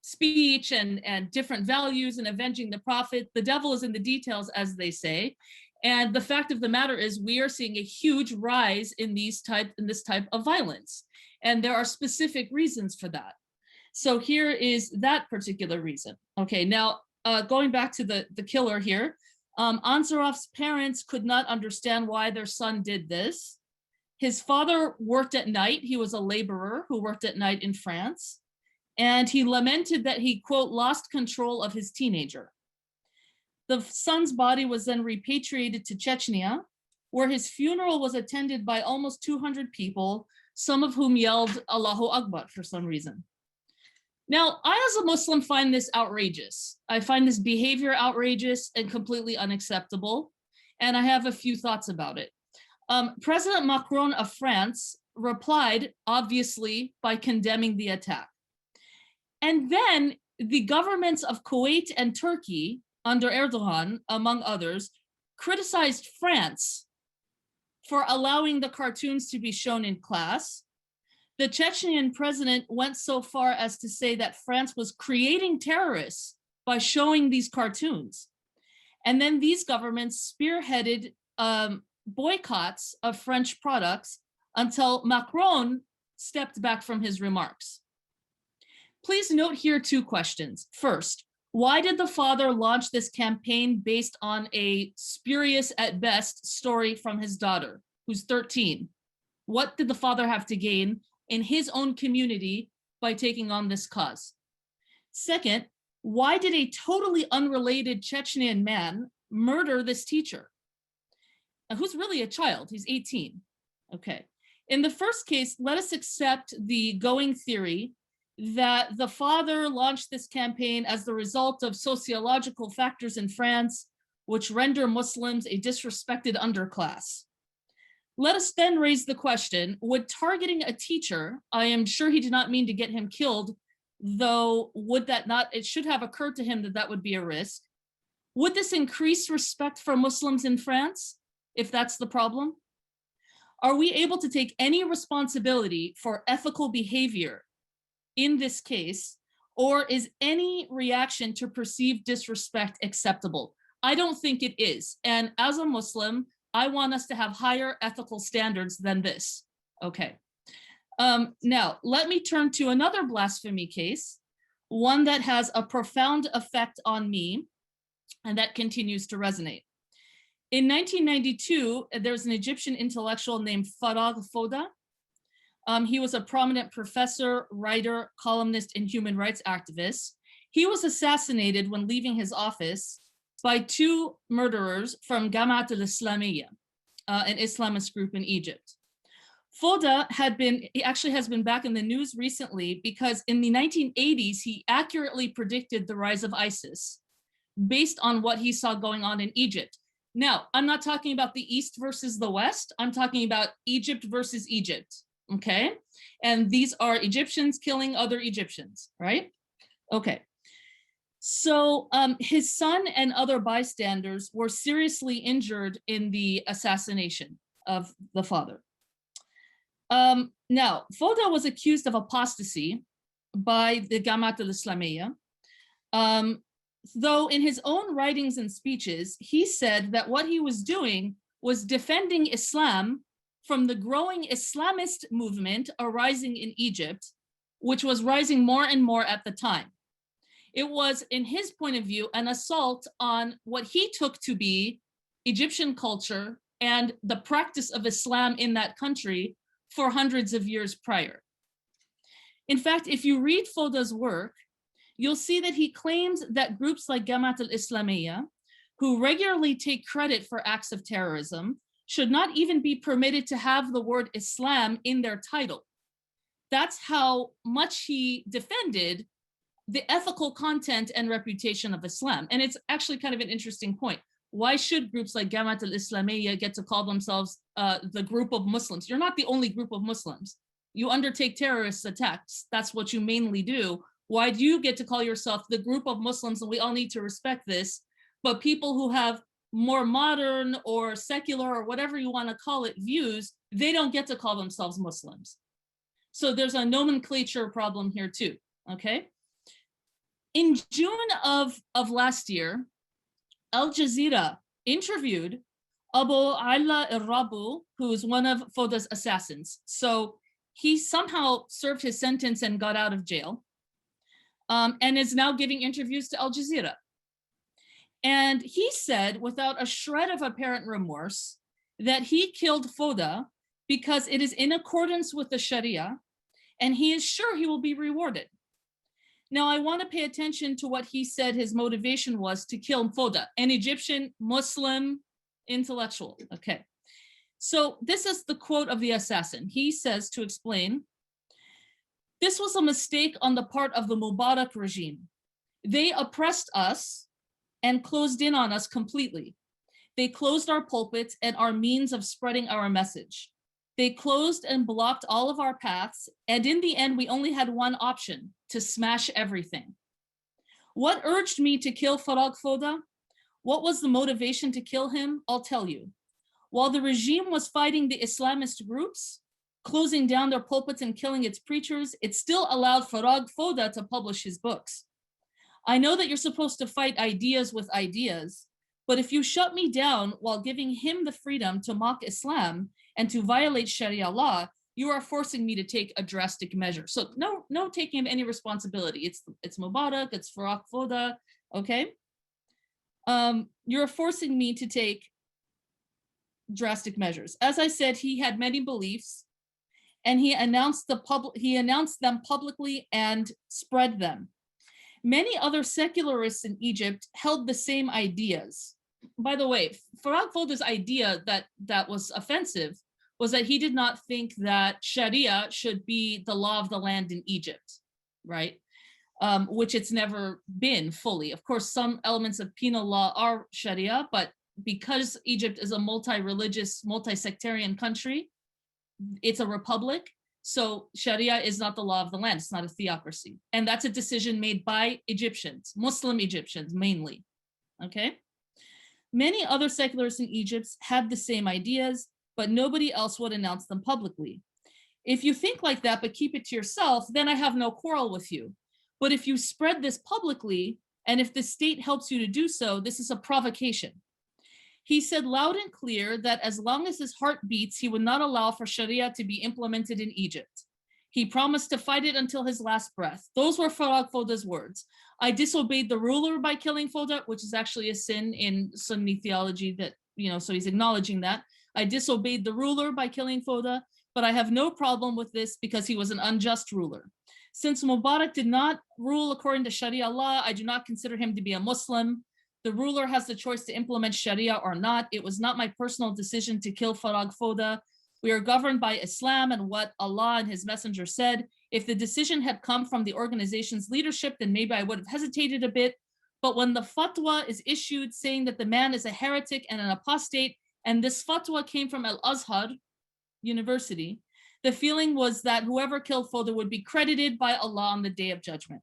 speech and different values and avenging the prophet. The devil is in the details, as they say. And the fact of the matter is we are seeing a huge rise in this type of violence. And there are specific reasons for that. So here is that particular reason. Okay, now going back to the killer here, Anzorov's parents could not understand why their son did this. His father worked at night. He was a laborer who worked at night in France. And he lamented that he, quote, lost control of his teenager. The son's body was then repatriated to Chechnya, where his funeral was attended by almost 200 people, some of whom yelled Allahu Akbar for some reason. Now, I as a Muslim find this outrageous. I find this behavior outrageous and completely unacceptable. And I have a few thoughts about it. President Macron of France replied, obviously, by condemning the attack. And then the governments of Kuwait and Turkey under Erdogan, among others, criticized France for allowing the cartoons to be shown in class. The Chechnyan president went so far as to say that France was creating terrorists by showing these cartoons. And then these governments spearheaded boycotts of French products until Macron stepped back from his remarks. Please note here 2 questions. First, why did the father launch this campaign based on a spurious at best story from his daughter, who's 13? What did the father have to gain in his own community by taking on this cause? Second, why did a totally unrelated Chechnyan man murder this teacher? Who's really a child, he's 18. Okay, in the first case, let us accept the going theory that the father launched this campaign as the result of sociological factors in France, which render Muslims a disrespected underclass. Let us then raise the question, would targeting a teacher, I am sure he did not mean to get him killed, though would that not, it should have occurred to him that that would be a risk. Would this increase respect for Muslims in France, if that's the problem? Are we able to take any responsibility for ethical behavior in this case, or is any reaction to perceived disrespect acceptable? I don't think it is. And as a Muslim, I want us to have higher ethical standards than this. Okay. Now, let me turn to another blasphemy case, one that has a profound effect on me and that continues to resonate. In 1992, there's an Egyptian intellectual named Farag Foda. He was a prominent professor, writer, columnist, and human rights activist. He was assassinated when leaving his office by 2 murderers from Jamaat al-Islamiyya, an Islamist group in Egypt. Foda actually has been back in the news recently because in the 1980s, he accurately predicted the rise of ISIS based on what he saw going on in Egypt. Now, I'm not talking about the East versus the West. I'm talking about Egypt versus Egypt. Okay, and these are Egyptians killing other Egyptians, right? Okay, so his son and other bystanders were seriously injured in the assassination of the father. Now, Foda was accused of apostasy by the Jamaat al-Islamiyya, though in his own writings and speeches, he said that what he was doing was defending Islam from the growing Islamist movement arising in Egypt, which was rising more and more at the time. It was, in his point of view, an assault on what he took to be Egyptian culture and the practice of Islam in that country for hundreds of years prior. In fact, if you read Foda's work, you'll see that he claims that groups like Jamaat al-Islamiyya, who regularly take credit for acts of terrorism, should not even be permitted to have the word Islam in their title. That's how much he defended the ethical content and reputation of Islam. And it's actually kind of an interesting point. Why should groups like Jamaat al-Islamiyya get to call themselves the group of Muslims? You're not the only group of Muslims. You undertake terrorist attacks. That's what you mainly do. Why do you get to call yourself the group of Muslims? And we all need to respect this. But people who have more modern or secular or whatever you want to call it views, they don't get to call themselves Muslims. So there's a nomenclature problem here too, okay? In June of last year, Al Jazeera interviewed Abu Ala al-Rabu, who is one of Foda's assassins. So he somehow served his sentence and got out of jail, and is now giving interviews to Al Jazeera. And he said, without a shred of apparent remorse, that he killed Foda because it is in accordance with the Sharia, and he is sure he will be rewarded. Now, I want to pay attention to what he said his motivation was to kill Foda, an Egyptian Muslim intellectual. Okay, so this is the quote of the assassin. He says, to explain, "This was a mistake on the part of the Mubarak regime. They oppressed us and closed in on us completely. They closed our pulpits and our means of spreading our message. They closed and blocked all of our paths, and in the end, we only had one option: to smash everything. What urged me to kill Farag Foda? What was the motivation to kill him? I'll tell you. While the regime was fighting the Islamist groups, closing down their pulpits and killing its preachers, it still allowed Farag Foda to publish his books. I know that you're supposed to fight ideas with ideas, but if you shut me down while giving him the freedom to mock Islam and to violate Sharia law, you are forcing me to take a drastic measure." So no taking of any responsibility. It's Mubarak, it's Farag Foda, okay? You're forcing me to take drastic measures. As I said, he had many beliefs, and he announced them publicly and spread them. Many other secularists in Egypt held the same ideas. By the way, Farag Foda's idea that was offensive was that he did not think that Sharia should be the law of the land in Egypt, right? Which it's never been fully. Of course, some elements of penal law are Sharia, but because Egypt is a multi-religious, multi-sectarian country, it's a republic. So Sharia is not the law of the land. It's not a theocracy. And that's a decision made by Egyptians, Muslim Egyptians mainly, okay? Many other secularists in Egypt had the same ideas, but nobody else would announce them publicly. If you think like that, but keep it to yourself, then I have no quarrel with you. But if you spread this publicly, and if the state helps you to do so, this is a provocation. He said loud and clear that as long as his heart beats, he would not allow for Sharia to be implemented in Egypt. He promised to fight it until his last breath. Those were Farag Foda's words. "I disobeyed the ruler by killing Foda," which is actually a sin in Sunni theology that, so he's acknowledging that. "I disobeyed the ruler by killing Foda, but I have no problem with this because he was an unjust ruler. Since Mubarak did not rule according to Sharia law, I do not consider him to be a Muslim. The ruler has the choice to implement Sharia or not. It was not my personal decision to kill Farag Foda. We are governed by Islam and what Allah and his messenger said. If the decision had come from the organization's leadership, then maybe I would have hesitated a bit. But when the fatwa is issued saying that the man is a heretic and an apostate, and this fatwa came from Al-Azhar University, the feeling was that whoever killed Foda would be credited by Allah on the Day of Judgment."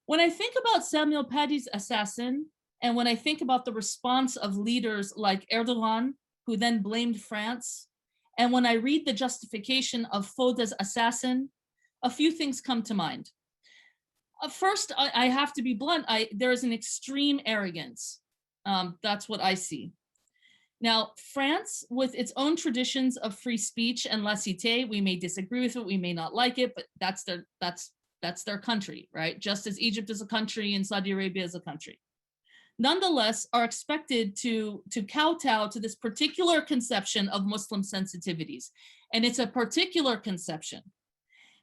When I think about Samuel Paty's assassin, and when I think about the response of leaders like Erdogan, who then blamed France, and when I read the justification of Foda's assassin, a few things come to mind. First, I have to be blunt, there is an extreme arrogance. That's what I see. Now, France, with its own traditions of free speech and laïcité, we may disagree with it, we may not like it, but that's their country, right? Just as Egypt is a country and Saudi Arabia is a country. Nonetheless, are expected to kowtow to this particular conception of Muslim sensitivities. And it's a particular conception.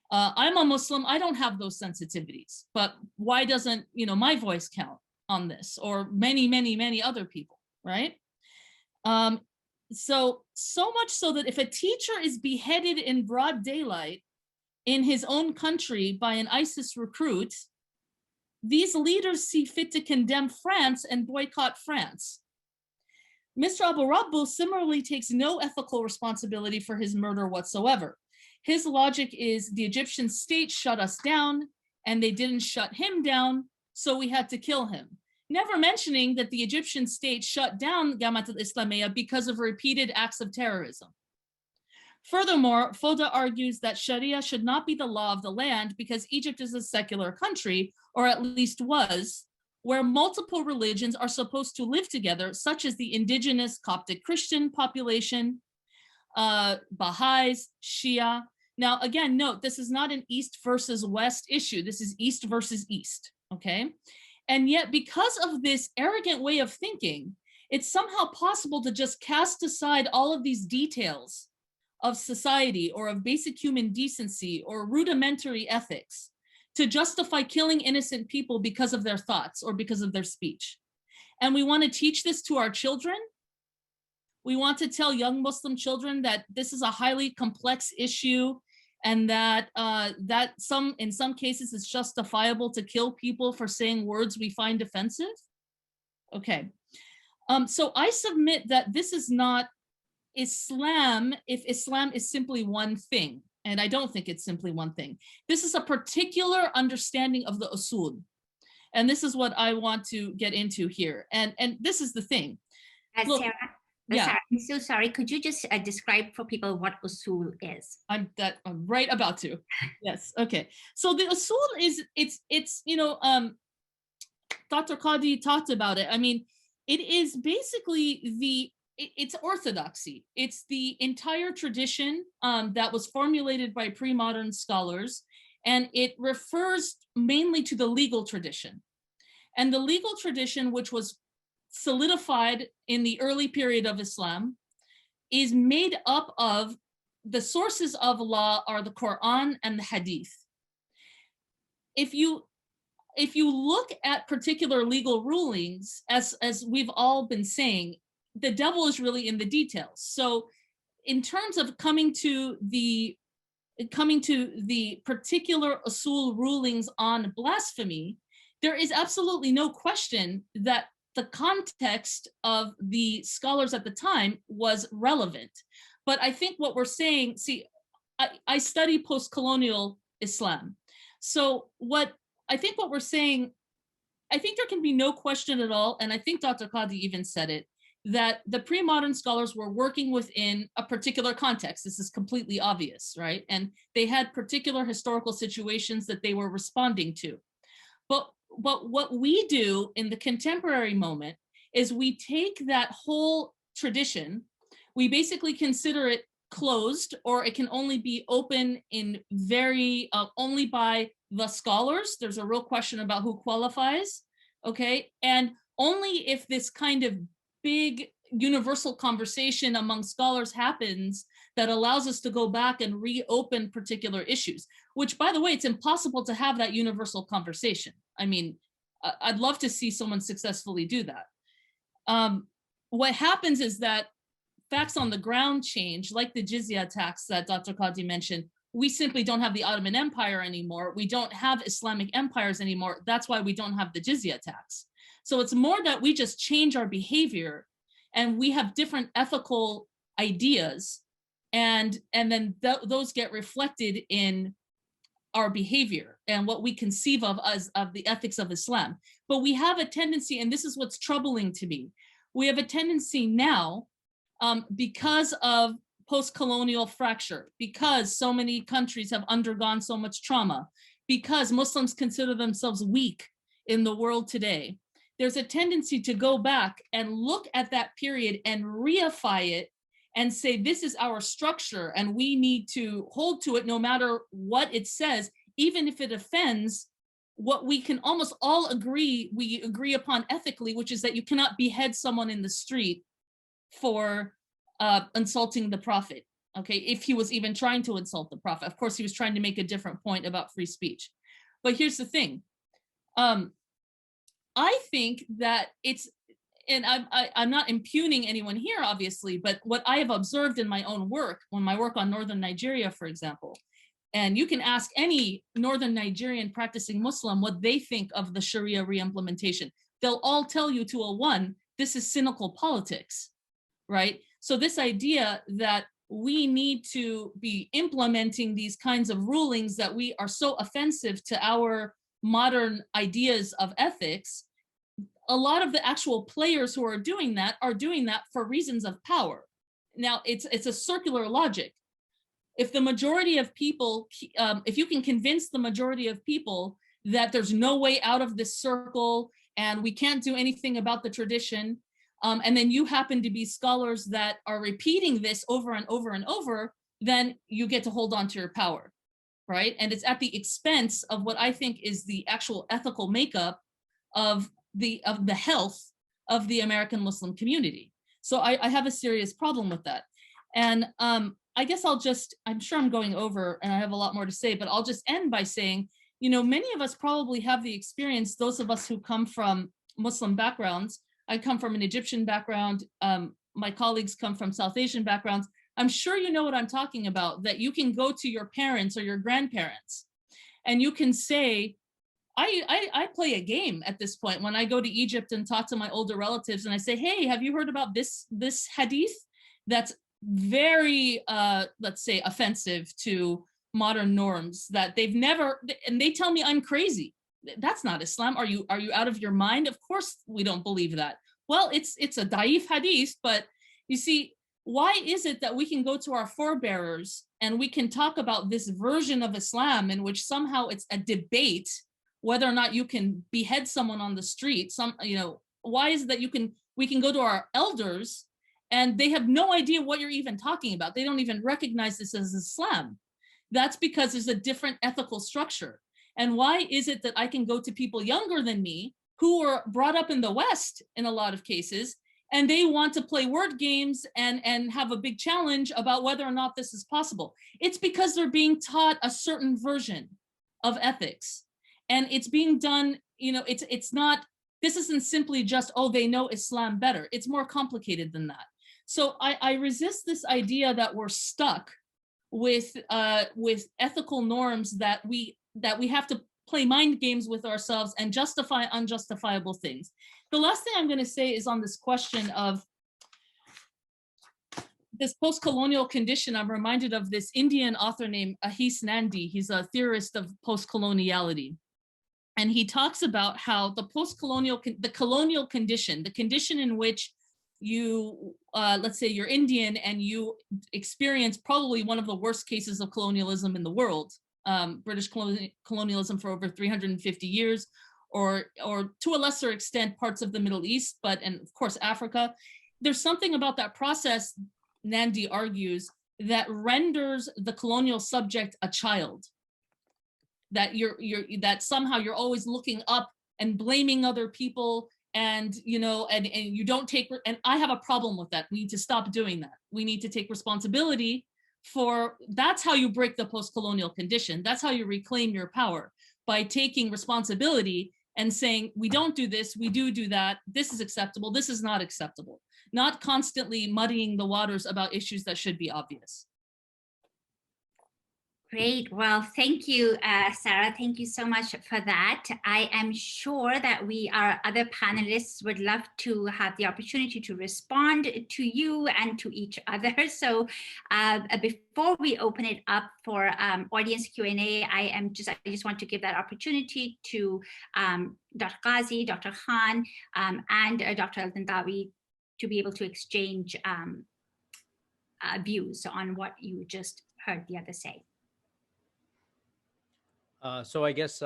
I'm a Muslim, I don't have those sensitivities, but why doesn't, my voice count on this, or many, many, many other people, right? So much so that if a teacher is beheaded in broad daylight in his own country by an ISIS recruit, these leaders see fit to condemn France and boycott France. Mr. Abu Rabbu similarly takes no ethical responsibility for his murder whatsoever. His logic is the Egyptian state shut us down and they didn't shut him down, so we had to kill him. Never mentioning that the Egyptian state shut down Jamaat al-Islamiyya because of repeated acts of terrorism. Furthermore, Foda argues that Sharia should not be the law of the land because Egypt is a secular country, or at least was, where multiple religions are supposed to live together, such as the indigenous Coptic Christian population, Baha'is, Shia. Now, again, note, this is not an East versus West issue. This is East versus East, okay? And yet, because of this arrogant way of thinking, it's somehow possible to just cast aside all of these details of society or of basic human decency or rudimentary ethics to justify killing innocent people because of their thoughts or because of their speech. And we want to teach this to our children. We want to tell young Muslim children that this is a highly complex issue and that in some cases it's justifiable to kill people for saying words we find offensive. Okay, so I submit that this is not Islam if Islam is simply one thing, and I don't think it's simply one thing. This is a particular understanding of the usul, and this is what I want to get into here. And this is the thing. Look, Sarah, yeah. Sarah, I'm so sorry. Could you just describe for people what usul is? I'm right about to. Yes. Okay. So the usul is it's you know Dr. Qadi talked about it. I mean, it is basically it's orthodoxy. It's the entire tradition that was formulated by pre-modern scholars, and it refers mainly to the legal tradition. And the legal tradition, which was solidified in the early period of Islam, is made up of the sources of law are the Quran and the Hadith. If you look at particular legal rulings, as we've all been saying, the devil is really in the details. So in terms of coming to the particular usul rulings on blasphemy, there is absolutely no question that the context of the scholars at the time was relevant. But I think what we're saying, see, I study post-colonial Islam. So what we're saying, I think there can be no question at all, and I think Dr. Qadi even said it, that the pre-modern scholars were working within a particular context. This is completely obvious, right? And they had particular historical situations that they were responding to. But what we do in the contemporary moment is we take that whole tradition, we basically consider it closed, or it can only be open in only by the scholars. There's a real question about who qualifies, okay? And only if this kind of big universal conversation among scholars happens that allows us to go back and reopen particular issues, which, by the way, it's impossible to have that universal conversation. I mean, I'd love to see someone successfully do that. What happens is that facts on the ground change, like the jizya tax that Dr. Qadi mentioned. We simply don't have the Ottoman Empire anymore. We don't have Islamic empires anymore. That's why we don't have the jizya tax. So it's more that we just change our behavior and we have different ethical ideas, and then those get reflected in our behavior and what we conceive of as of the ethics of Islam. But we have a tendency, and this is what's troubling to me, we have a tendency now, because of post-colonial fracture, because so many countries have undergone so much trauma, because Muslims consider themselves weak in the world today, there's a tendency to go back and look at that period and reify it and say, this is our structure and we need to hold to it no matter what it says, even if it offends what we can almost all agree upon ethically, which is that you cannot behead someone in the street for insulting the Prophet, okay? If he was even trying to insult the Prophet. Of course, he was trying to make a different point about free speech. But here's the thing. I think that it's, and I'm not impugning anyone here, obviously, but what I have observed in my own work, when my work on Northern Nigeria, for example, and you can ask any Northern Nigerian practicing Muslim what they think of the Sharia reimplementation. They'll all tell you to a one, this is cynical politics, right? So this idea that we need to be implementing these kinds of rulings that we are so offensive to our modern ideas of ethics, a lot of the actual players who are doing that for reasons of power. Now, it's a circular logic. If the majority of people, if you can convince the majority of people that there's no way out of this circle and we can't do anything about the tradition, and then you happen to be scholars that are repeating this over and over and over, then you get to hold on to your power, right? And it's at the expense of what I think is the actual ethical makeup of the health of the American Muslim community. So I have a serious problem with that. And I guess I'm sure I'm going over and I have a lot more to say, but I'll just end by saying, you know, many of us probably have the experience, those of us who come from Muslim backgrounds. I come from an Egyptian background. My colleagues come from South Asian backgrounds. I'm sure you know what I'm talking about, that you can go to your parents or your grandparents and you can say, I play a game at this point when I go to Egypt and talk to my older relatives and I say, hey, have you heard about this hadith that's very, let's say, offensive to modern norms that they've never, and they tell me I'm crazy. That's not Islam. Are you out of your mind? Of course we don't believe that. Well, it's a da'if hadith, but you see, why is it that we can go to our forebearers and we can talk about this version of Islam in which somehow it's a debate whether or not you can behead someone on the street? Why is it that we can go to our elders and they have no idea what you're even talking about? They don't even recognize this as Islam. That's because there's a different ethical structure. And why is it that I can go to people younger than me who were brought up in the West in a lot of cases, and they want to play word games and have a big challenge about whether or not this is possible? It's because they're being taught a certain version of ethics. And it's being done, it's not, this isn't simply just, oh, they know Islam better. It's more complicated than that. So I resist this idea that we're stuck with ethical norms that we have to play mind games with ourselves and justify unjustifiable things. The last thing I'm going to say is on this question of this post-colonial condition. I'm reminded of this Indian author named Ahis Nandi. He's a theorist of post-coloniality. And he talks about how the colonial condition, the condition in which you, let's say you're Indian and you experience probably one of the worst cases of colonialism in the world, British colonialism for over 350 years, or to a lesser extent, parts of the Middle East, and of course, Africa. There's something about that process, Nandi argues, that renders the colonial subject a child. That that somehow you're always looking up and blaming other people, and you don't take, and I have a problem with that. We need to stop doing that. We need to take responsibility for, that's how you break the post-colonial condition. That's how you reclaim your power, by taking responsibility and saying, we don't do this, we do that, this is acceptable, this is not acceptable. Not constantly muddying the waters about issues that should be obvious. Great. Well, thank you, Sarah. Thank you so much for that. I am sure that our other panelists would love to have the opportunity to respond to you and to each other. So before we open it up for audience Q&A, I just want to give that opportunity to Dr. Ghazi, Dr. Khan, and Dr. Al-Bantawi to be able to exchange views on what you just heard the other say. So I guess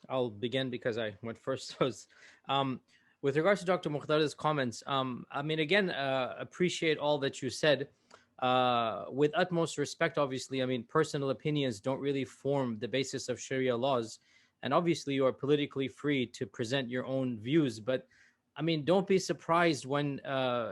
I'll begin because I went first. With regards to Dr. Mukhtar's comments, I mean, again, appreciate all that you said. With utmost respect, obviously, I mean, personal opinions don't really form the basis of Sharia laws. And obviously, you are politically free to present your own views. But I mean, don't be surprised when,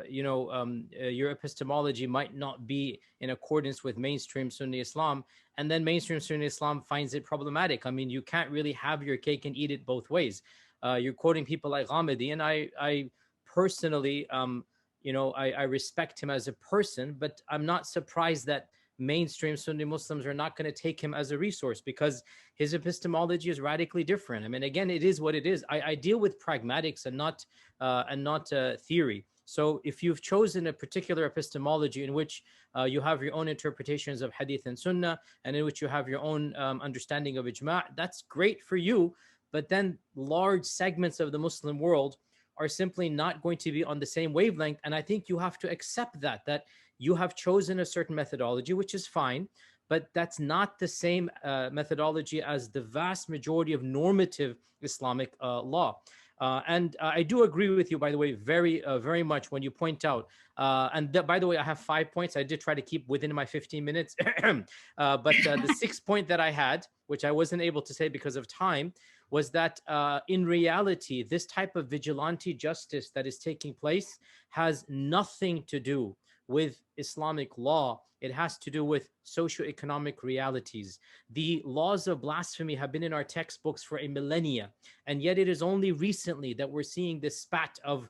your epistemology might not be in accordance with mainstream Sunni Islam, and then mainstream Sunni Islam finds it problematic. I mean, you can't really have your cake and eat it both ways. You're quoting people like Ghamidi, and I personally, I respect him as a person, but I'm not surprised that mainstream Sunni Muslims are not going to take him as a resource, because his epistemology is radically different. I mean, again, it is what it is. I deal with pragmatics and not theory. So if you've chosen a particular epistemology in which you have your own interpretations of hadith and sunnah, and in which you have your own understanding of ijma', that's great for you. But then large segments of the Muslim world are simply not going to be on the same wavelength. And I think you have to accept that you have chosen a certain methodology, which is fine, but that's not the same methodology as the vast majority of normative Islamic law. And I do agree with you, by the way, very much when you point out, by the way, I have 5 points. I did try to keep within my 15 minutes, but the 6th point that I had, which I wasn't able to say because of time, was that in reality, this type of vigilante justice that is taking place has nothing to do with Islamic law. It has to do with socioeconomic realities. The laws of blasphemy have been in our textbooks for a millennia, and yet it is only recently that we're seeing this spat of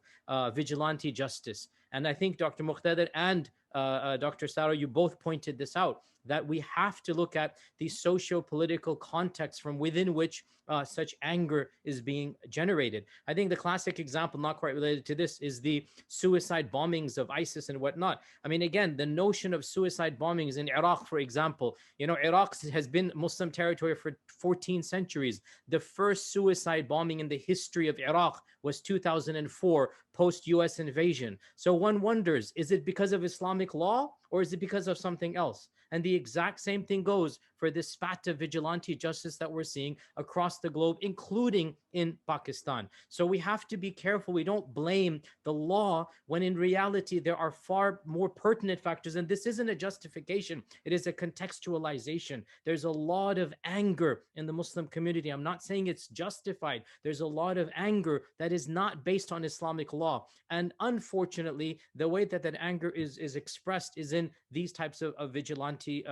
vigilante justice. And I think Dr. Muqtadir and Dr. Sarah, you both pointed this out, that we have to look at the socio-political context from within which such anger is being generated. I think the classic example, not quite related to this, is the suicide bombings of ISIS and whatnot. I mean, again, the notion of suicide bombings in Iraq, for example, you know, Iraq has been Muslim territory for 14 centuries. The first suicide bombing in the history of Iraq was 2004, post-US invasion. So one wonders, is it because of Islamic law or is it because of something else? And the exact same thing goes for this spat of vigilante justice that we're seeing across the globe, including in Pakistan. So we have to be careful. We don't blame the law when in reality there are far more pertinent factors. And this isn't a justification. It is a contextualization. There's a lot of anger in the Muslim community. I'm not saying it's justified. There's a lot of anger that is not based on Islamic law. And unfortunately, the way that that anger is expressed is in these types of vigilante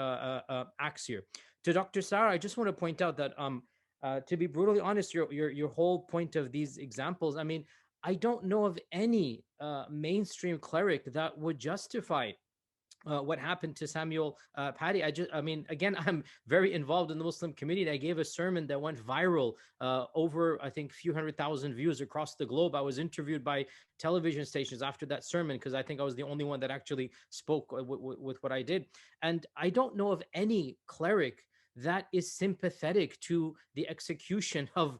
acts here. To Dr. Sarah, I just want to point out that to be brutally honest, your whole point of these examples, I mean, I don't know of any mainstream cleric that would justify what happened to Samuel Patty. I mean, again, I'm very involved in the Muslim community. I gave a sermon that went viral over, I think, a few 100,000 views across the globe. I was interviewed by television stations after that sermon because I think I was the only one that actually spoke with what I did. And I don't know of any cleric that is sympathetic to the execution of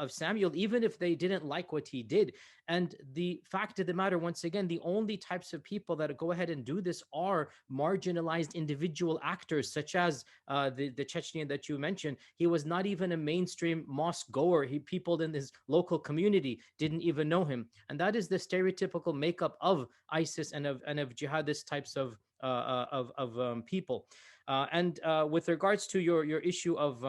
Samuel, even if they didn't like what he did. And the fact of the matter, once again, the only types of people that go ahead and do this are marginalized individual actors, such as the Chechnyan that you mentioned. He was not even a mainstream mosque goer. People in his local community didn't even know him. And that is the stereotypical makeup of ISIS and of jihadist types of people. And with regards to your issue of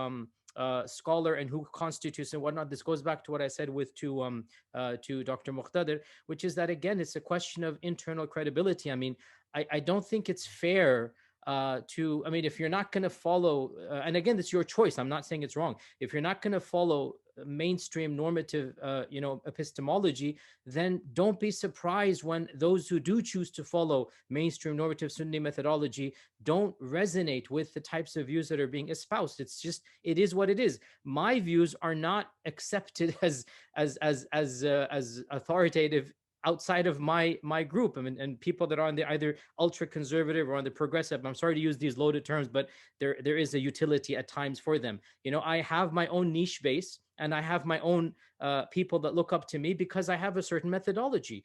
scholar and who constitutes and whatnot, this goes back to what I said to Dr. Muqtadir, which is that, again, it's a question of internal credibility. I mean, I don't think it's fair I mean, if you're not going to follow, and again, it's your choice. I'm not saying it's wrong. If you're not going to follow mainstream normative, epistemology, then don't be surprised when those who do choose to follow mainstream normative Sunni methodology don't resonate with the types of views that are being espoused. It's just, it is what it is. My views are not accepted as authoritative outside of my group. I mean, and people that are on the either ultra conservative or on the progressive, I'm sorry to use these loaded terms, but there is a utility at times for them. You know, I have my own niche base and I have my own people that look up to me because I have a certain methodology.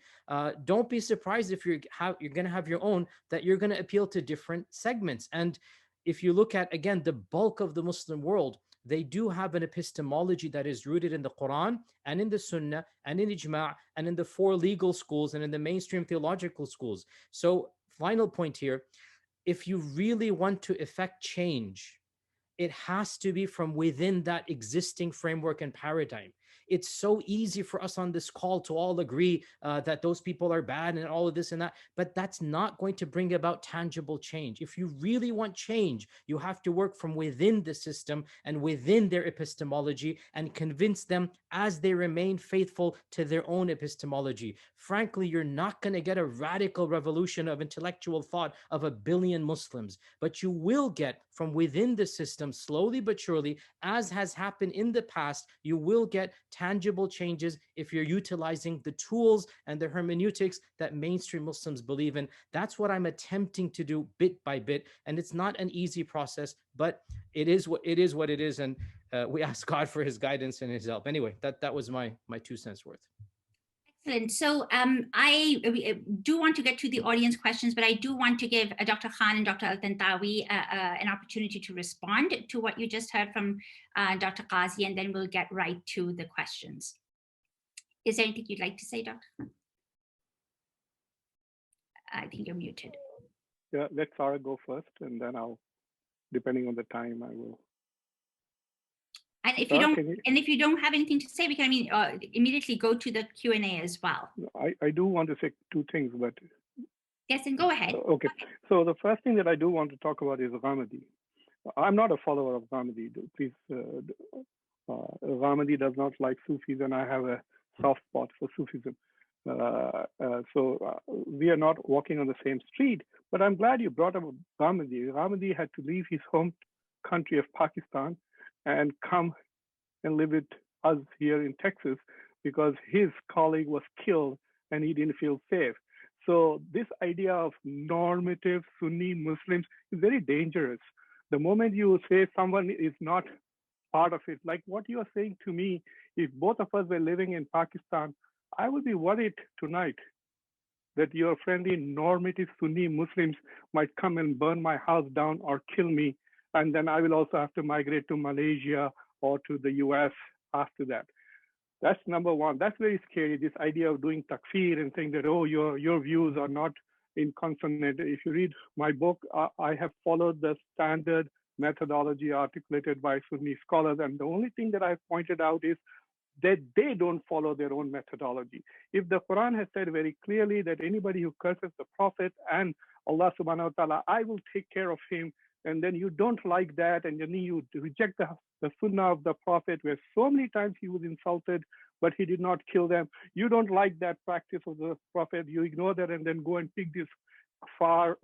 Don't be surprised if you're going to have your own, that you're going to appeal to different segments. And if you look at, again, the bulk of the Muslim world, they do have an epistemology that is rooted in the Quran and in the Sunnah and in Ijma' and in the four legal schools and in the mainstream theological schools. So, final point here, if you really want to effect change, it has to be from within that existing framework and paradigm. It's so easy for us on this call to all agree that those people are bad and all of this and that, but that's not going to bring about tangible change. If you really want change, you have to work from within the system and within their epistemology and convince them as they remain faithful to their own epistemology. Frankly, you're not going to get a radical revolution of intellectual thought of 1 billion Muslims, but you will get from within the system, slowly but surely, as has happened in the past, you will get tangible changes if you're utilizing the tools and the hermeneutics that mainstream Muslims believe in. That's what I'm attempting to do bit by bit. And it's not an easy process, but it is what it is. And we ask God for his guidance and his help. Anyway, that was my 2 cents worth. Excellent. So I do want to get to the audience questions, but I do want to give Dr. Khan and Dr. Al-Bantawi an opportunity to respond to what you just heard from Dr. Qazi, and then we'll get right to the questions. Is there anything you'd like to say, Dr. Khan? I think you're muted. Yeah, let Sarah go first, and then I'll, depending on the time, I will. And if you don't, Can you- and if you don't have anything to say, we can immediately go to the Q&A as well. I do want to say two things, but Yes, and go ahead. okay. So the first thing that I do want to talk about is Ghamidi. I'm not a follower of Ghamidi. Please, Ghamidi does not like Sufis, and I have a soft spot for Sufism. So we are not walking on the same street. But I'm glad you brought up Ghamidi. Ghamidi had to leave his home country of Pakistan and come and live with us here in Texas because his colleague was killed and he didn't feel safe. So this idea of normative Sunni Muslims is very dangerous. The moment you say someone is not part of it, like what you are saying to me, if both of us were living in Pakistan, I would be worried tonight that your friendly normative Sunni Muslims might come and burn my house down or kill me. And then I will also have to migrate to Malaysia or to the US after that. That's number one. That's very scary, this idea of doing takfir and saying that, oh, your views are not in consonant. If you read my book, I have followed the standard methodology articulated by Sunni scholars. And the only thing that I've pointed out is that they don't follow their own methodology. If the Quran has said very clearly that anybody who curses the Prophet and Allah subhanahu wa ta'ala, I will take care of him, and then you don't like that, and then you reject the sunnah of the Prophet, where so many times he was insulted, but he did not kill them. You don't like that practice of the Prophet, you ignore that, and then go and pick these far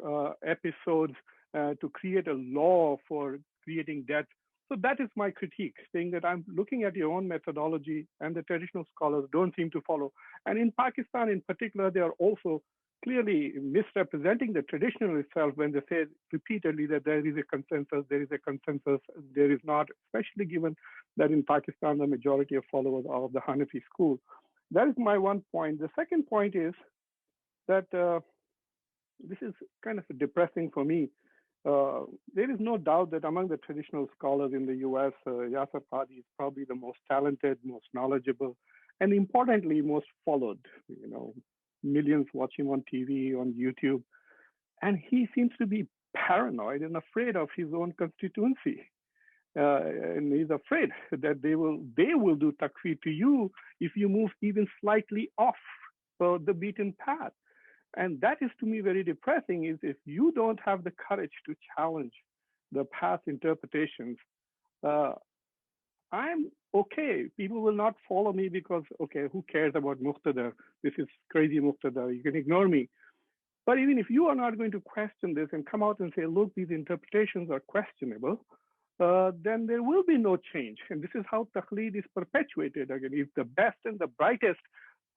episodes to create a law for creating death. So that is my critique, saying that I'm looking at your own methodology and the traditional scholars don't seem to follow. And in Pakistan in particular, they are also clearly misrepresenting the traditional itself when they say repeatedly that there is a consensus, there is not, especially given that in Pakistan, the majority of followers are of the Hanafi school. That is my one point. The second point is that this is kind of depressing for me. There is no doubt that among the traditional scholars in the US, Yasser Qadhi is probably the most talented, most knowledgeable, and importantly, most followed. You know, millions watch him on TV, on YouTube, and he seems to be paranoid and afraid of his own constituency. And he's afraid that they will do takfir to you if you move even slightly off the beaten path. And that is to me very depressing, is if you don't have the courage to challenge the past interpretations, I'm okay. People will not follow me because, okay, who cares about Muqtada? This is crazy Muqtada. You can ignore me. But even if you are not going to question this and come out and say, look, these interpretations are questionable, then there will be no change. And this is how taqleed is perpetuated. Again, if the best and the brightest,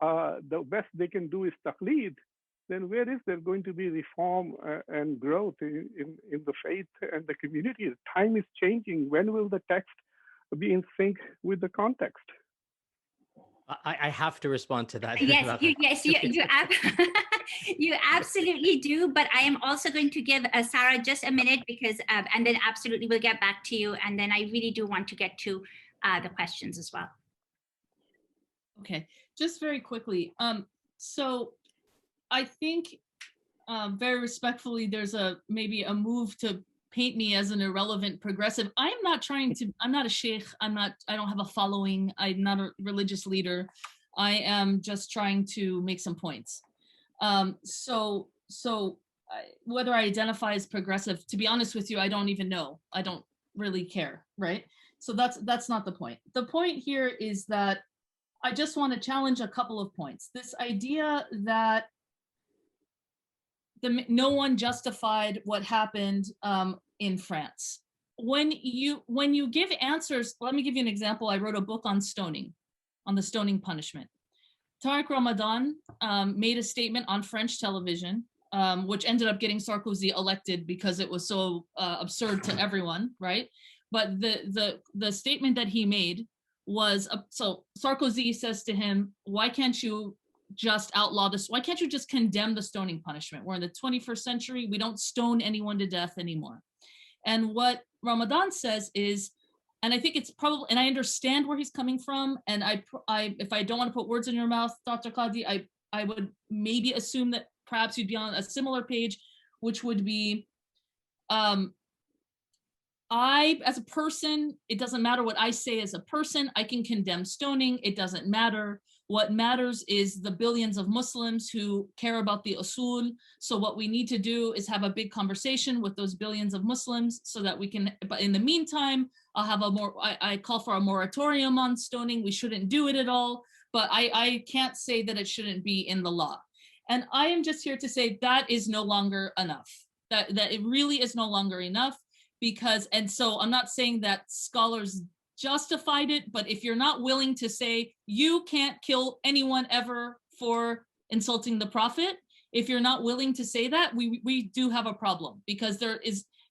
the best they can do is taqleed, then where is there going to be reform and growth in the faith and the community? Time is changing. When will the text be in sync with the context? I have to respond to that. Yes, you absolutely do. But I am also going to give Sarah just a minute because, and then absolutely we'll get back to you. And then I really do want to get to the questions as well. Okay, just very quickly. So I think very respectfully, there's maybe a move to paint me as an irrelevant progressive. I'm not a sheikh. I don't have a following. I'm not a religious leader. I am just trying to make some points. So whether I identify as progressive, to be honest with you, I don't even know. I don't really care, right? So that's not the point. The point here is that I just want to challenge a couple of points. This idea that no one justified what happened in France. When you give answers, let me give you an example. I wrote a book on stoning, on the stoning punishment. Tariq Ramadan made a statement on French television, which ended up getting Sarkozy elected because it was so absurd to everyone, right? But the statement that he made was, so Sarkozy says to him, why can't you just outlaw this? Why can't you just condemn the stoning punishment? We're in the 21st century. We don't stone anyone to death anymore. And what Ramadan says is, and I think it's probably, and I understand where he's coming from. And if I don't want to put words in your mouth, Dr. Qadhi, I would maybe assume that perhaps you'd be on a similar page, which would be, as a person, it doesn't matter what I say as a person. I can condemn stoning. It doesn't matter. What matters is the billions of Muslims who care about the usul. So what we need to do is have a big conversation with those billions of Muslims so that we can, but in the meantime, I'll have I call for a moratorium on stoning. We shouldn't do it at all, but I can't say that it shouldn't be in the law. And I am just here to say that is no longer enough, that it really is no longer enough. Because, and so I'm not saying that scholars justified it, but if you're not willing to say you can't kill anyone ever for insulting the Prophet, if you're not willing to say that, we do have a problem, because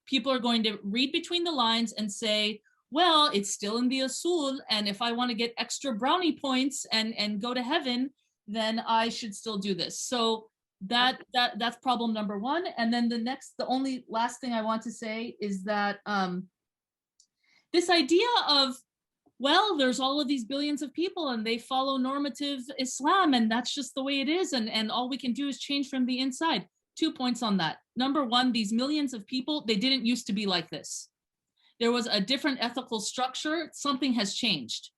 people are going to read between the lines and say, well, it's still in the usul, and if I want to get extra brownie points and go to heaven, then I should still do this. So that's problem number one. And then the only last thing I want to say is that this idea of, well, there's all of these billions of people and they follow normative Islam and that's just the way it is, and all we can do is change from the inside. 2 points on that. Number one, these millions of people, they didn't used to be like this. There was a different ethical structure. Something has changed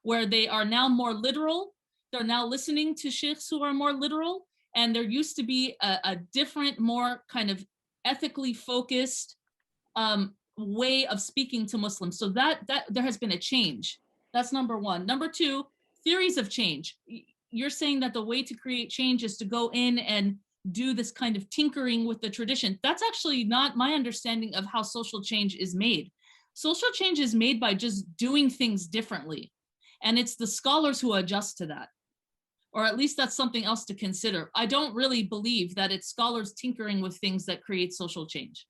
where they are now more literal. They're now listening to sheikhs who are more literal. And there used to be a different, more kind of ethically focused way of speaking to Muslims. So that there has been a change. That's number one. Number two, theories of change. You're saying that the way to create change is to go in and do this kind of tinkering with the tradition. That's actually not my understanding of how social change is made. Social change is made by just doing things differently. And it's the scholars who adjust to that. Or at least that's something else to consider. I don't really believe that it's scholars tinkering with things that create social change.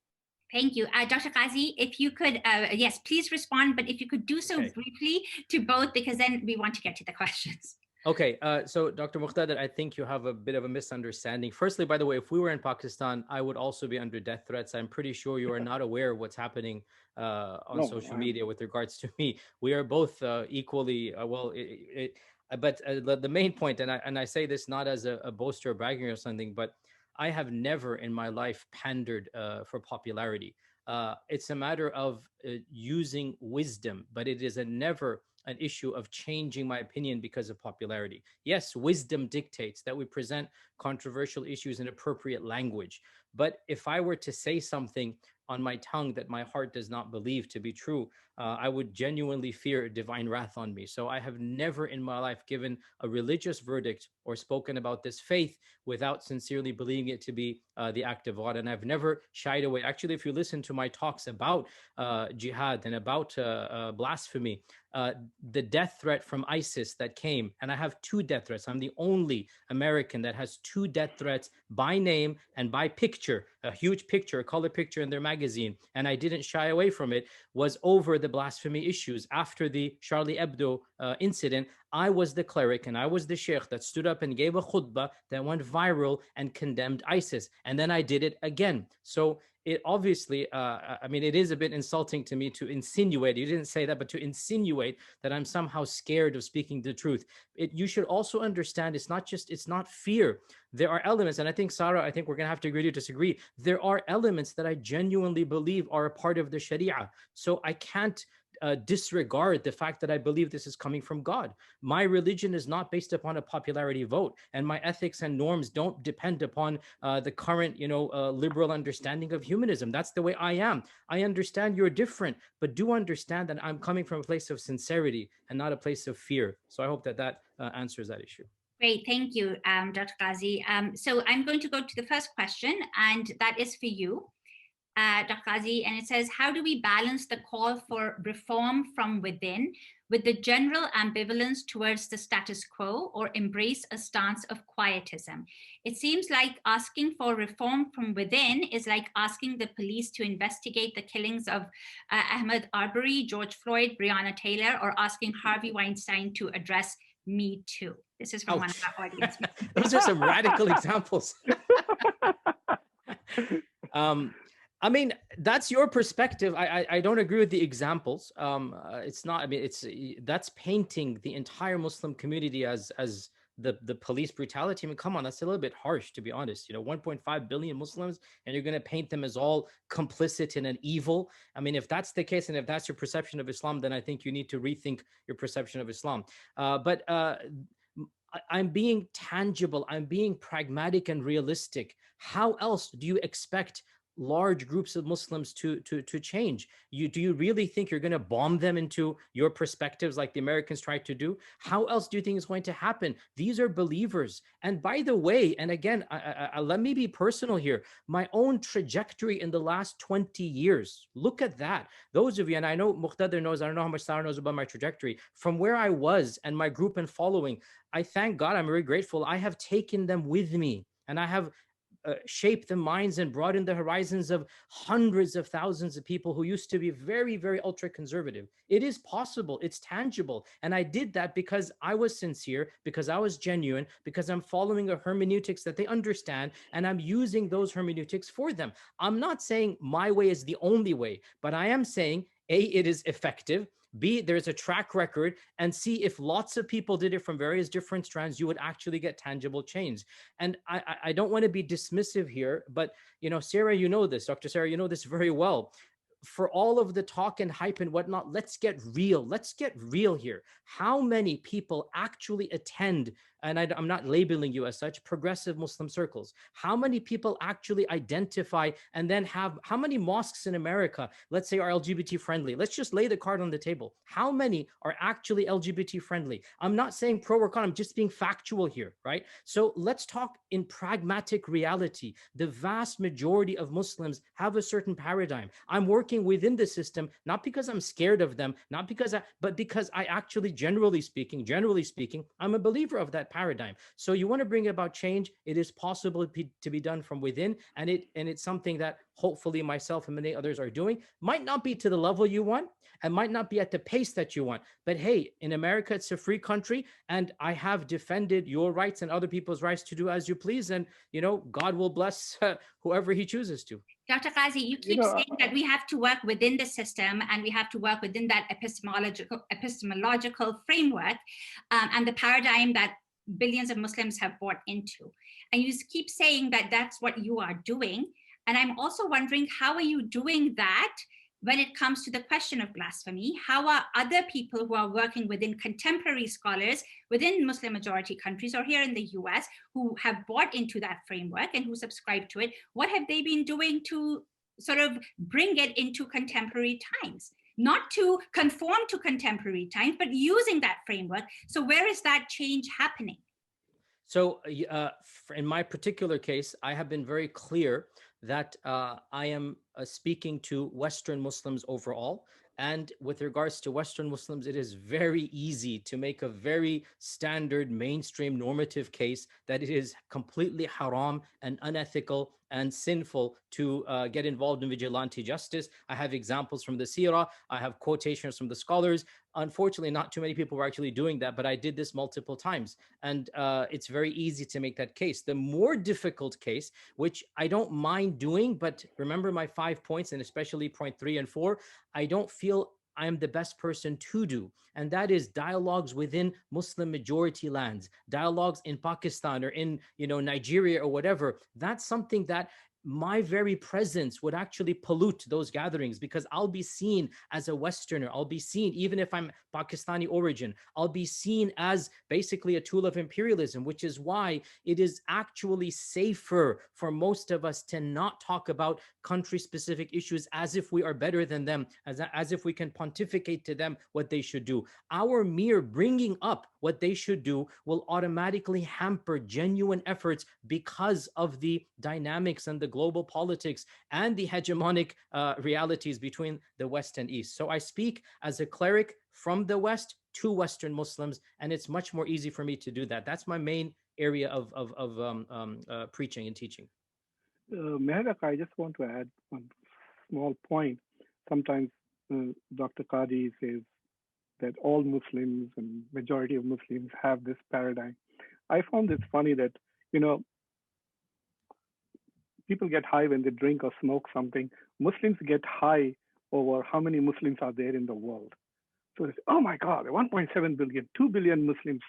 Thank you. Dr. Ghazi, if you could, yes, please respond, but if you could do so briefly to both, because then we want to get to the questions. Okay, so Dr. Muqtada, I think you have a bit of a misunderstanding. Firstly, by the way, if we were in Pakistan, I would also be under death threats. I'm pretty sure you are not aware of what's happening on social media with regards to me. We are both equally, but the main point, and I say this not as a boaster or bragging or something, but I have never in my life pandered for popularity. It's a matter of using wisdom, but it is never an issue of changing my opinion because of popularity. Yes, wisdom dictates that we present controversial issues in appropriate language. But if I were to say something on my tongue that my heart does not believe to be true, I would genuinely fear divine wrath on me. So I have never in my life given a religious verdict or spoken about this faith without sincerely believing it to be the act of God. And I've never shied away. Actually, if you listen to my talks about jihad and about blasphemy, the death threat from ISIS that came, and I have 2 death threats. I'm the only American that has 2 death threats by name and by picture, a huge picture, a color picture in their magazine, and I didn't shy away from it, was over the blasphemy issues. After the Charlie Hebdo incident, I was the cleric and I was the sheikh that stood up and gave a khutbah that went viral and condemned ISIS. And then I did it again. So it obviously, I mean, it is a bit insulting to me to insinuate, you didn't say that, but to insinuate that I'm somehow scared of speaking the truth. You should also understand it's not fear. There are elements, and I think, Sarah, I think we're going to have to agree to disagree. There are elements that I genuinely believe are a part of the Sharia. So I can't disregard the fact that I believe this is coming from God. My religion is not based upon a popularity vote, and my ethics and norms don't depend upon the current, liberal understanding of humanism. That's the way I am. I understand you're different, but do understand that I'm coming from a place of sincerity and not a place of fear. So I hope that answers that issue. Great, thank you, Dr. Ghazi. So I'm going to go to the first question, and that is for you, Dr. Ghazi, and it says, how do we balance the call for reform from within with the general ambivalence towards the status quo, or embrace a stance of quietism? It seems like asking for reform from within is like asking the police to investigate the killings of Ahmaud Arbery, George Floyd, Breonna Taylor, or asking Harvey Weinstein to address Me Too. This is from one of our audience. Those are some radical examples. I mean, that's your perspective. I don't agree with the examples. It's not, I mean, that's painting the entire Muslim community as the police brutality. I mean, come on, that's a little bit harsh, to be honest. 1.5 billion Muslims, and you're going to paint them as all complicit in an evil. I mean, if that's the case, and if that's your perception of Islam, then I think you need to rethink your perception of Islam. But I'm being tangible. I'm being pragmatic and realistic. How else do you expect large groups of Muslims to change? Do you really think you're going to bomb them into your perspectives like the Americans tried to do? How else do you think is going to happen? These are believers. And by the way, and again, let me be personal here. My own trajectory in the last 20 years. Look at that. Those of you, and I know Muqtadir knows, I don't know how much Sarah knows about my trajectory. From where I was and my group and following, I thank God, I'm very grateful. I have taken them with me, and I have shaped the minds and broadened the horizons of hundreds of thousands of people who used to be very, very ultra conservative. It is possible. It's tangible. And I did that because I was sincere, because I was genuine, because I'm following a hermeneutics that they understand, and I'm using those hermeneutics for them. I'm not saying my way is the only way, but I am saying, A, it is effective. B, there's a track record, and C, if lots of people did it from various different strands, you would actually get tangible change. And I don't want to be dismissive here, but Sarah, Dr. Sarah, you know this very well. For all of the talk and hype and whatnot, let's get real. Let's get real here. How many people actually attend, and I'm not labeling you as such, progressive Muslim circles? How many people actually identify and then how many mosques in America, let's say, are LGBT friendly? Let's just lay the card on the table. How many are actually LGBT friendly? I'm not saying pro or con, I'm just being factual here, right? So let's talk in pragmatic reality. The vast majority of Muslims have a certain paradigm. I'm working within the system, not because I'm scared of them, but because I actually, generally speaking, I'm a believer of that paradigm. So you want to bring about change, it is possible to be done from within, and it's something that hopefully myself and many others are doing. Might not be to the level you want, and might not be at the pace that you want, but hey, in America, it's a free country, and I have defended your rights and other people's rights to do as you please, and God will bless whoever he chooses to. Dr. Qazi, you keep saying that we have to work within the system, and we have to work within that epistemological framework and the paradigm that billions of Muslims have bought into. And you keep saying that that's what you are doing. And I'm also wondering, how are you doing that when it comes to the question of blasphemy? How are other people who are working within contemporary scholars within Muslim majority countries or here in the US who have bought into that framework and who subscribe to it, what have they been doing to sort of bring it into contemporary times? Not to conform to contemporary times, but using that framework. So where is that change happening? So in my particular case, I have been very clear that I am speaking to Western Muslims overall. And with regards to Western Muslims, it is very easy to make a very standard mainstream normative case that it is completely haram and unethical and sinful to get involved in vigilante justice. I have examples from the Seerah. I have quotations from the scholars. Unfortunately, not too many people were actually doing that, but I did this multiple times. And it's very easy to make that case. The more difficult case, which I don't mind doing, but remember my 5 points, and especially point 3 and 4, I don't feel I am the best person to do. And that is dialogues within Muslim majority lands, dialogues in Pakistan or in Nigeria or whatever. That's something that my very presence would actually pollute those gatherings, because I'll be seen as a Westerner. I'll be seen, even if I'm Pakistani origin, I'll be seen as basically a tool of imperialism, which is why it is actually safer for most of us to not talk about country-specific issues as if we are better than them, as if we can pontificate to them what they should do. Our mere bringing up what they should do will automatically hamper genuine efforts because of the dynamics and the global politics and the hegemonic realities between the West and East. So I speak as a cleric from the West to Western Muslims, and it's much more easy for me to do that. That's my main area of preaching and teaching. Mehrak, I just want to add one small point. Sometimes Dr. Qadi says that all Muslims and majority of Muslims have this paradigm. I found it funny that, people get high when they drink or smoke something. Muslims get high over how many Muslims are there in the world. So it's, oh my God, 1.7 billion, 2 billion Muslims.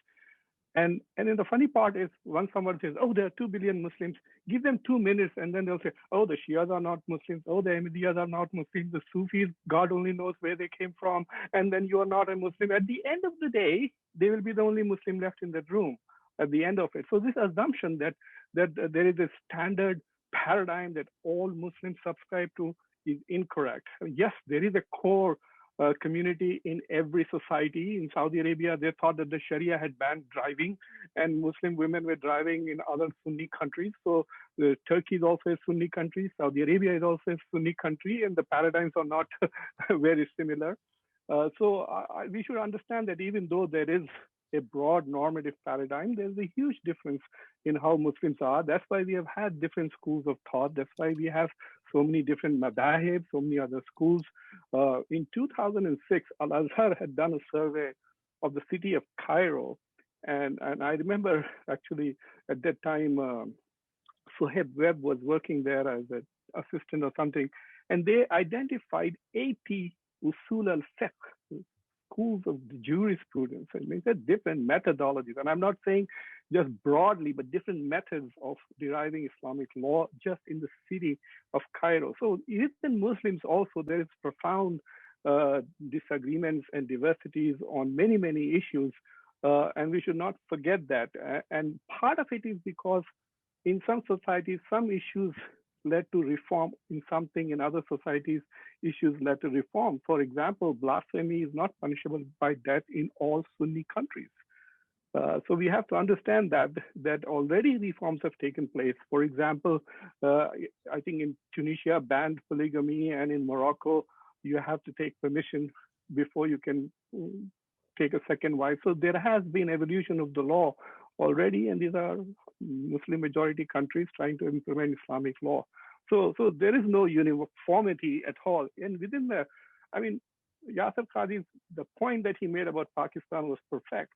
And then the funny part is when someone says, oh, there are 2 billion Muslims, give them 2 minutes and then they'll say, oh, the Shias are not Muslims. Oh, the Ahmadiyas are not Muslims. The Sufis, God only knows where they came from. And then you are not a Muslim. At the end of the day, they will be the only Muslim left in that room at the end of it. So this assumption that there is a standard paradigm that all Muslims subscribe to is incorrect. Yes, there is a core community in every society. In Saudi Arabia, they thought that the Sharia had banned driving and Muslim women were driving in other Sunni countries. So Turkey is also a Sunni country. Saudi Arabia is also a Sunni country, and the paradigms are not very similar. So we should understand that even though there is a broad normative paradigm, there's a huge difference in how Muslims are. That's why we have had different schools of thought. That's why we have so many different madahib, so many other schools. In 2006, Al-Azhar had done a survey of the city of Cairo. And I remember actually at that time, Suhaib Webb was working there as an assistant or something. And they identified 80 usul al-fiqh, schools of jurisprudence. And they said different methodologies. And I'm not saying just broadly, but different methods of deriving Islamic law just in the city of Cairo. So even Muslims also, there is profound disagreements and diversities on many, many issues. And we should not forget that. And part of it is because in some societies, some issues led to reform in something. In other societies, issues led to reform. For example, blasphemy is not punishable by death in all Sunni countries. So we have to understand that already reforms have taken place. For example, I think in Tunisia banned polygamy, and in Morocco, you have to take permission before you can take a second wife. So there has been evolution of the law already, and these are Muslim majority countries trying to implement Islamic law. So there is no uniformity at all. And within the, I mean, Yasir Qadhi's, the point that he made about Pakistan was perfect.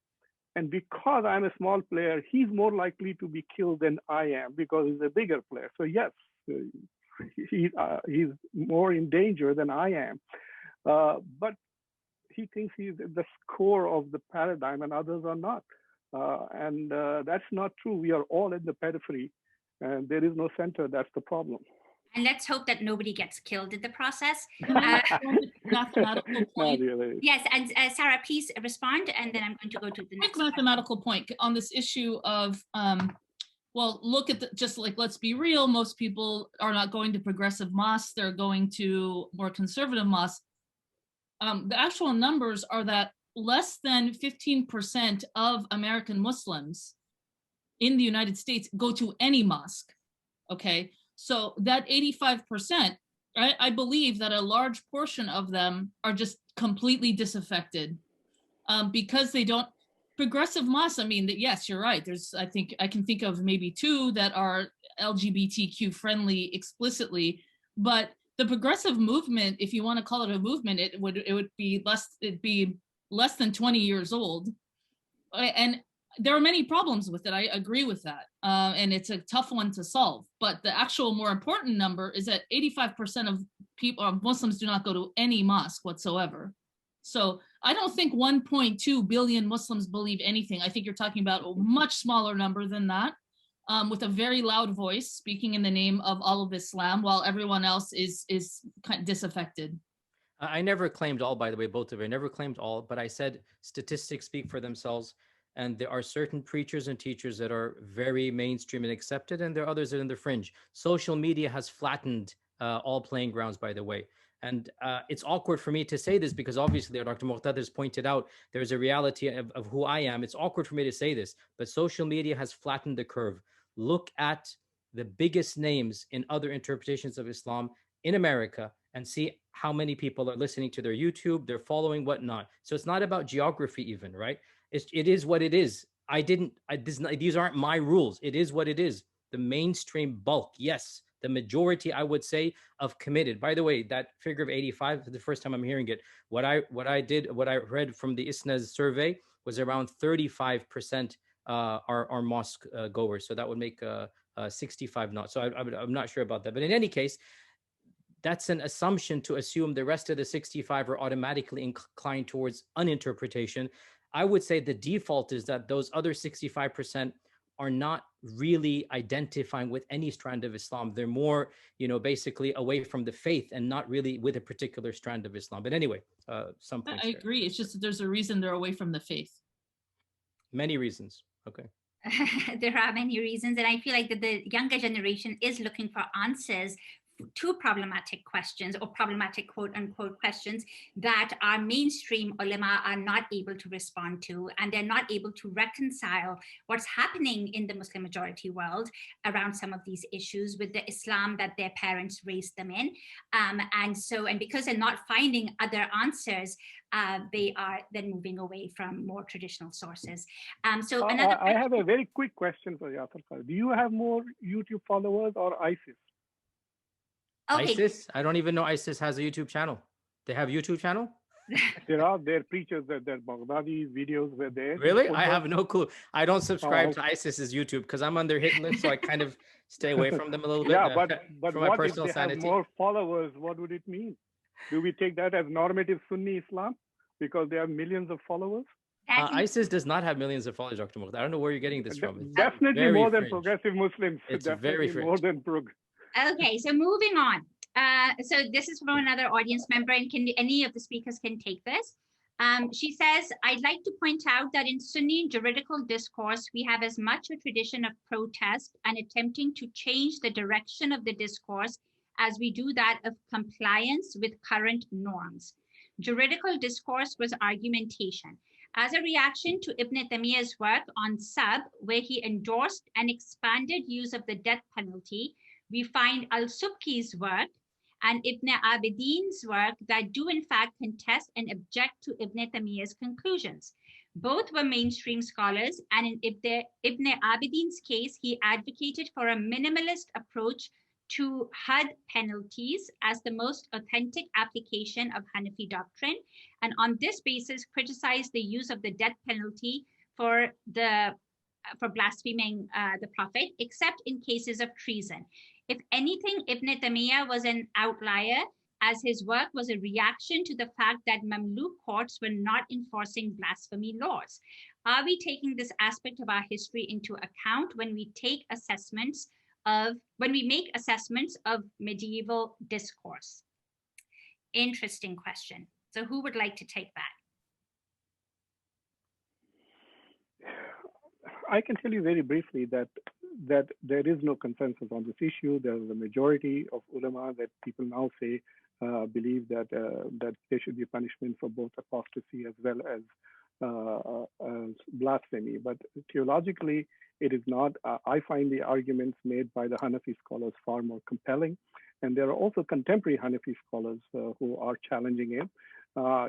And because I'm a small player, he's more likely to be killed than I am because he's a bigger player. So yes, he's more in danger than I am. But he thinks he's at the core of the paradigm and others are not. And that's not true. We are all in the periphery and there is no center. That's the problem. And let's hope that nobody gets killed in the process. Mathematical point. Really. Yes, and Sarah, please respond, and then I'm going to go to the next mathematical point on this issue of, well, look at just like, let's be real, most people are not going to progressive mosques, they're going to more conservative mosques. The actual numbers are that less than 15% of American Muslims in the United States go to any mosque, okay? So that 85%, I believe that a large portion of them are just completely disaffected because they don't, progressive mosques, I mean, yes, you're right. I think I can think of maybe 2 that are LGBTQ friendly explicitly, but the progressive movement, if you want to call it a movement, it would be less than 20 years old. And there are many problems with it. I agree with that. And it's a tough one to solve. But the actual more important number is that 85% of people, Muslims, do not go to any mosque whatsoever. So I don't think 1.2 billion Muslims believe anything. I think you're talking about a much smaller number than that, with a very loud voice speaking in the name of all of Islam, while everyone else is kind of disaffected. I never claimed all, by the way, both of you. I never claimed all, but I said statistics speak for themselves. And there are certain preachers and teachers that are very mainstream and accepted, and there are others that are in the fringe. Social media has flattened all playing grounds, by the way. And it's awkward for me to say this because obviously, Dr. Muqtada has pointed out, there's a reality of who I am. It's awkward for me to say this, but social media has flattened the curve. Look at the biggest names in other interpretations of Islam in America and see how many people are listening to their YouTube, they're following, whatnot. So it's not about geography even, right? It is what it is. These aren't my rules. It is what it is. The mainstream bulk, yes. The majority, I would say, of committed. By the way, that figure of 85 is the first time I'm hearing it. What I read from the ISNA's survey was around 35% are mosque goers. So that would make 65 not. So I'm not sure about that. But in any case, that's an assumption to assume the rest of the 65 are automatically inclined towards uninterpretation. I would say the default is that those other 65% are not really identifying with any strand of Islam. They're more, basically away from the faith and not really with a particular strand of Islam. But anyway, some points I there. agree. It's just that there's a reason they're away from the faith. Many reasons. Okay. There are many reasons, and I feel like that the younger generation is looking for answers to problematic questions, or problematic quote unquote questions, that our mainstream ulama are not able to respond to, and they're not able to reconcile what's happening in the Muslim majority world around some of these issues with the Islam that their parents raised them in. And because they're not finding other answers, they are then moving away from more traditional sources. I have a very quick question for Yasir. Do you have more YouTube followers or ISIS? Okay. ISIS? I don't even know ISIS has a YouTube channel. They have YouTube channel? There are their preachers, their Baghdadi videos were there. Really? I have no clue. I don't subscribe to ISIS's YouTube because I'm on their hit list, so I kind of stay away from them a little bit. Yeah, but for my what if personal they sanity. have more followers? What would it mean? Do we take that as normative Sunni Islam because they have millions of followers? ISIS does not have millions of followers, Dr. Mukhtar. I don't know where you're getting this from. It's definitely more than fringe. progressive Muslims. It's definitely very more fringe. than Okay, so moving on. So this is from another audience member, and any of the speakers can take this. She says, I'd like to point out that in Sunni juridical discourse, we have as much a tradition of protest and attempting to change the direction of the discourse as we do that of compliance with current norms. Juridical discourse was argumentation. As a reaction to Ibn Taymiyyah's work on Sab, where he endorsed an expanded use of the death penalty, we find Al-Subki's work and Ibn Abidin's work that do in fact contest and object to Ibn Taymiyyah's conclusions. Both were mainstream scholars, and in Ibn Abidin's case, he advocated for a minimalist approach to had penalties as the most authentic application of Hanafi doctrine, and on this basis criticized the use of the death penalty for blaspheming the Prophet, except in cases of treason. If anything, Ibn Taymiyyah was an outlier, as his work was a reaction to the fact that Mamluk courts were not enforcing blasphemy laws. Are we taking this aspect of our history into account when we make assessments of medieval discourse? Interesting question. So who would like to take that? I can tell you very briefly that there is no consensus on this issue. There is a majority of ulama that people now say believe that there should be punishment for both apostasy as well as blasphemy. But theologically, it is not. I find the arguments made by the Hanafi scholars far more compelling. And there are also contemporary Hanafi scholars who are challenging it.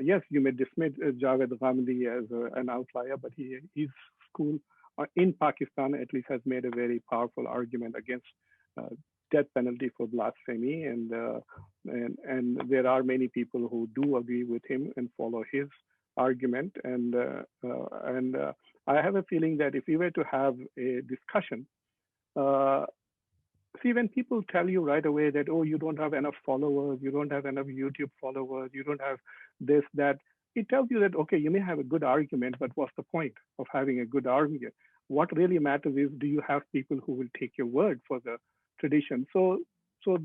Yes, you may dismiss Javed Ghamidi as an outlier, but his school in Pakistan at least has made a very powerful argument against death penalty for blasphemy, and there are many people who do agree with him and follow his argument. And I have a feeling that if we were to have a discussion, see, when people tell you right away that, oh, you don't have enough followers, you don't have enough YouTube followers, you don't have this, that, it tells you that, okay, you may have a good argument, but what's the point of having a good argument? What really matters is, do you have people who will take your word for the tradition? So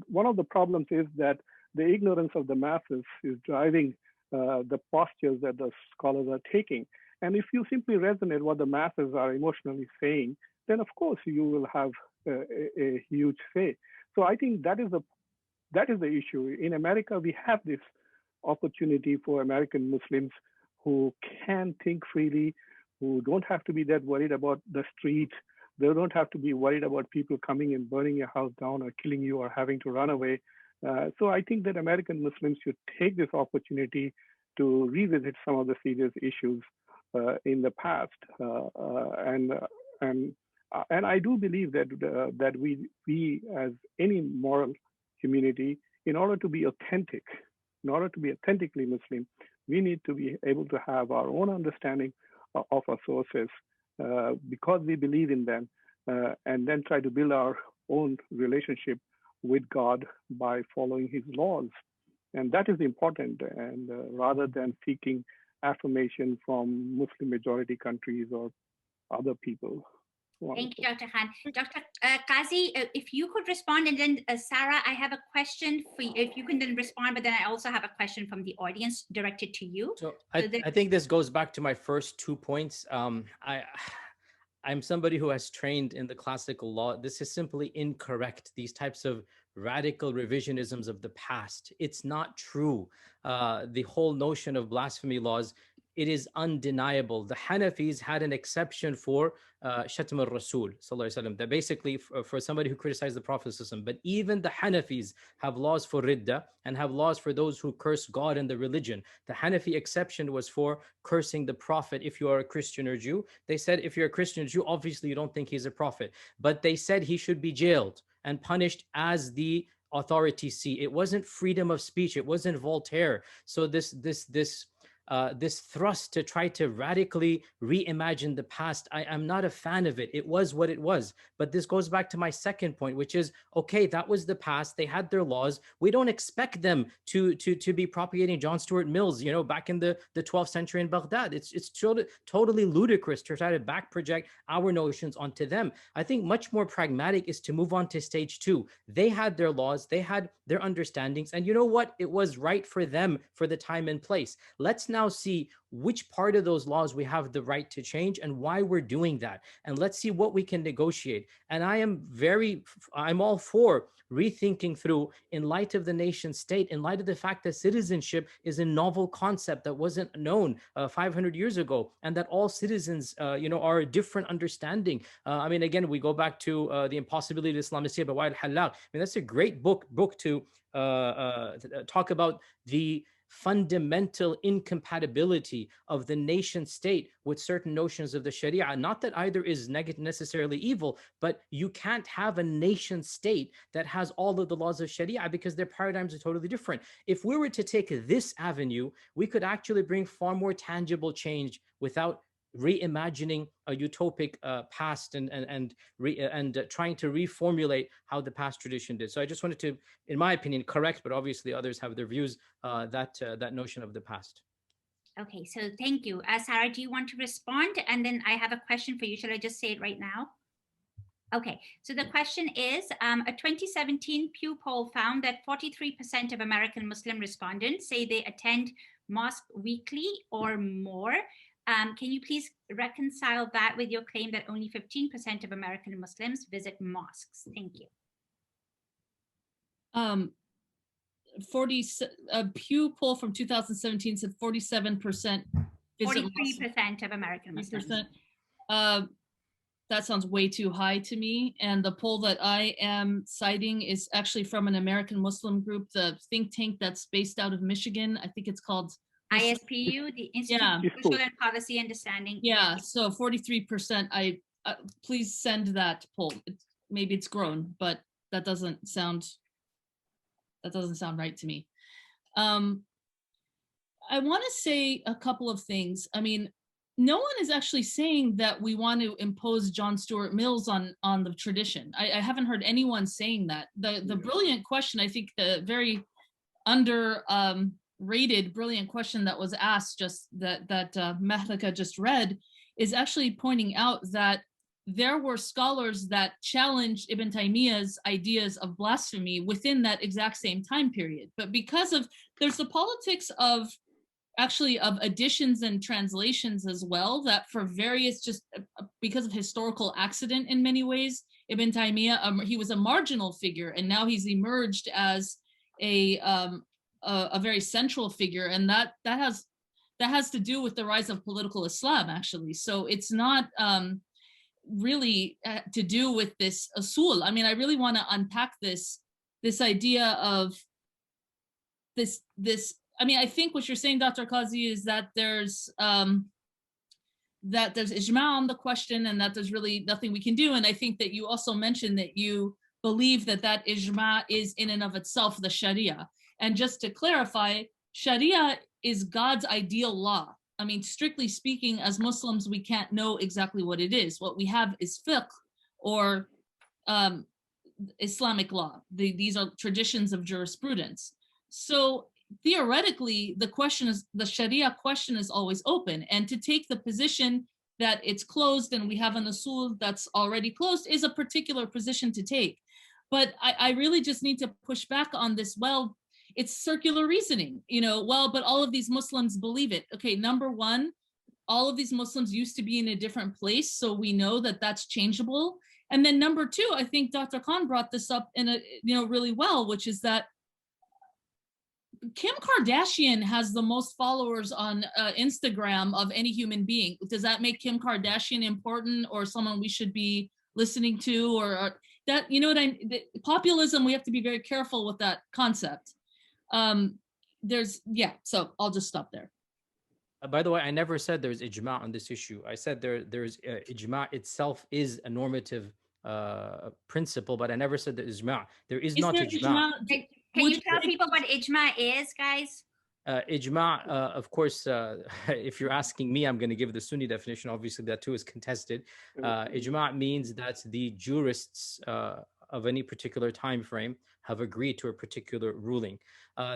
one of the problems is that the ignorance of the masses is driving the postures that the scholars are taking. And if you simply resonate what the masses are emotionally saying, then of course you will have a huge say. So I think that is the issue. In America, we have this opportunity for American Muslims who can think freely, who don't have to be that worried about the street. They don't have to be worried about people coming and burning your house down or killing you or having to run away. So I think that American Muslims should take this opportunity to revisit some of the serious issues in the past. And I do believe that we as any moral community, in order to be authentic, in order to be authentically Muslim, we need to be able to have our own understanding of our sources because we believe in them, and then try to build our own relationship with God by following his laws. And that is important. And rather than seeking affirmation from Muslim majority countries or other people. Thank you, Dr. Khan. Dr. Qazi, if you could respond, and then Sarah, I have a question for you. If you can then respond, but then I also have a question from the audience directed to you. So I think this goes back to my first 2 points. I'm somebody who has trained in the classical law. This is simply incorrect. These types of radical revisionisms of the past. It's not true. The whole notion of blasphemy laws, it is undeniable. The Hanafis had an exception for Shatm al-Rasul, that basically for somebody who criticized the Prophet. But even the Hanafis have laws for ridda and have laws for those who curse God and the religion. The Hanafi exception was for cursing the Prophet if you are a Christian or Jew. They said if you're a Christian or Jew, obviously you don't think he's a prophet. But they said he should be jailed and punished as the authorities see. It wasn't freedom of speech. It wasn't Voltaire. So this thrust to try to radically reimagine the past, I'm not a fan of it. It was what it was. But this goes back to my second point, which is, okay, that was the past. They had their laws. We don't expect them to be propagating John Stuart Mills, back in the 12th century in Baghdad. It's totally ludicrous to try to back project our notions onto them. I think much more pragmatic is to move on to stage 2. They had their laws. They had their understandings. And you know what? It was right for them for the time and place. Let's now see which part of those laws we have the right to change and why we're doing that. And let's see what we can negotiate. And I'm all for rethinking through, in light of the nation state, in light of the fact that citizenship is a novel concept that wasn't known 500 years ago, and that all citizens, are a different understanding. Again, we go back to the Impossibility of Islamicity by Wael Hallaq. That's a great book to talk about the fundamental incompatibility of the nation state with certain notions of the Sharia. Not that either is necessarily evil, but you can't have a nation state that has all of the laws of Sharia because their paradigms are totally different. If we were to take this avenue, we could actually bring far more tangible change without reimagining a utopic past and trying to reformulate how the past tradition did. So I just wanted to, in my opinion, correct, but obviously others have their views, that notion of the past. Okay, so thank you. Sarah, do you want to respond? And then I have a question for you. Shall I just say it right now? Okay, so the question is, a 2017 Pew poll found that 43% of American Muslim respondents say they attend mosque weekly or more. Can you please reconcile that with your claim that only 15% of American Muslims visit mosques? Thank you. A Pew poll from 2017 said 47% visit 43% of American Muslims. That sounds way too high to me. And the poll that I am citing is actually from an American Muslim group, the think tank that's based out of Michigan. I think it's called ISPU, the Institute for Social and Policy Understanding. Yeah, so 43%. Please send that poll. Maybe it's grown, but that doesn't sound right to me. I want to say a couple of things. No one is actually saying that we want to impose John Stuart Mills on the tradition. I haven't heard anyone saying that. The brilliant question, I think the very rated brilliant question that was asked just that Mehlaka just read is actually pointing out that there were scholars that challenged Ibn Taymiyyah's ideas of blasphemy within that exact same time period. But because there's the politics of additions and translations as well, that for various, just because of historical accident in many ways, Ibn Taymiyyah, he was a marginal figure, and now he's emerged as a very central figure, and that has to do with the rise of political Islam, actually. So it's not really to do with this usul. I really want to unpack this idea of this. I think what you're saying, Dr. Qazi, is that there's ijma on the question, and that there's really nothing we can do. And I think that you also mentioned that you believe that ijma is in and of itself the Sharia. And just to clarify, Sharia is God's ideal law. Strictly speaking, as Muslims, we can't know exactly what it is. What we have is fiqh, or Islamic law. These are traditions of jurisprudence. So theoretically, the Sharia question is always open, and to take the position that it's closed and we have an usul that's already closed is a particular position to take. But I really just need to push back on this. Well, it's circular reasoning, well, but all of these Muslims believe it. Okay, number one, all of these Muslims used to be in a different place, so we know that that's changeable. And then number two, I think Dr. Khan brought this up in really well, which is that Kim Kardashian has the most followers on Instagram of any human being. Does that make Kim Kardashian important or someone we should be listening to, or that, populism, we have to be very careful with that concept. So I'll just stop there. By the way, I never said there's ijma on this issue. I said there's ijma itself is a normative principle, but I never said that ijma. There is not ijma. Can you tell people what ijma is, guys? Ijma, of course, if you're asking me, I'm going to give the Sunni definition. Obviously, that too is contested. Ijma means that the jurists of any particular time frame have agreed to a particular ruling.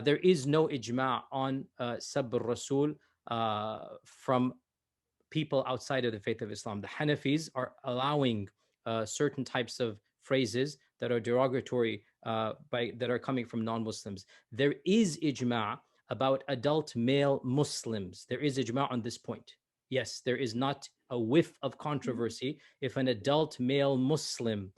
There is no ijma on Sabb al-Rasul from people outside of the faith of Islam. The Hanafis are allowing certain types of phrases that are derogatory that are coming from non-Muslims. There is ijma about adult male Muslims. There is ijma on this point. Yes, there is not a whiff of controversy if an adult male Muslim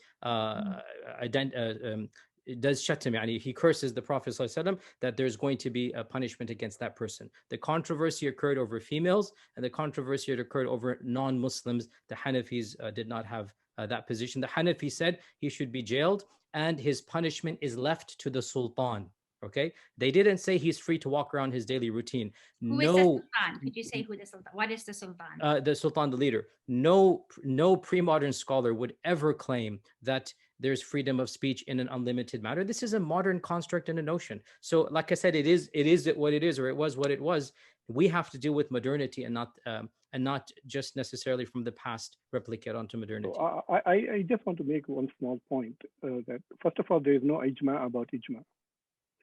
does shatam, he curses the Prophet ﷺ, that there's going to be a punishment against that person. The controversy occurred over females, and the controversy occurred over non-Muslims. The Hanafis did not have that position. The Hanafi said he should be jailed, and his punishment is left to the Sultan. Okay, they didn't say he's free to walk around his daily routine. Who is the Sultan? Could you say who the Sultan? What is the Sultan? The Sultan, the leader. No pre-modern scholar would ever claim that there's freedom of speech in an unlimited manner. This is a modern construct and a notion. So, like I said, it is what it is, or it was what it was. We have to deal with modernity and not just necessarily from the past replicate onto modernity. So I just want to make one small point that first of all, there is no ijma about ijma.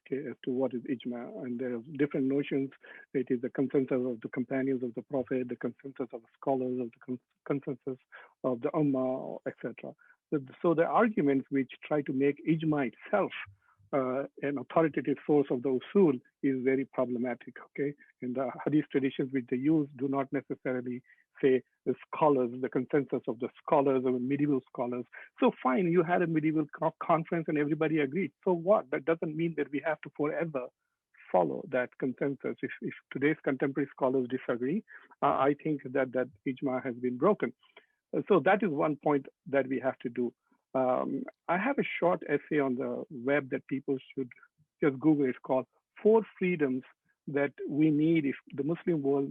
Okay, as to what is ijma, and there are different notions. It is the consensus of the companions of the Prophet, the consensus of the scholars, of the consensus of the Ummah, etc. So the arguments which try to make ijma itself an authoritative source of the usul is very problematic. Okay, and the hadith traditions which they use do not necessarily say the scholars, the consensus of the scholars, or medieval scholars. So fine, you had a medieval conference and everybody agreed. So what? That doesn't mean that we have to forever follow that consensus. If today's contemporary scholars disagree, I think that ijma has been broken. So that is one point that we have to do. I have a short essay on the web that people should just Google. It's called 4 Freedoms That We Need If the Muslim World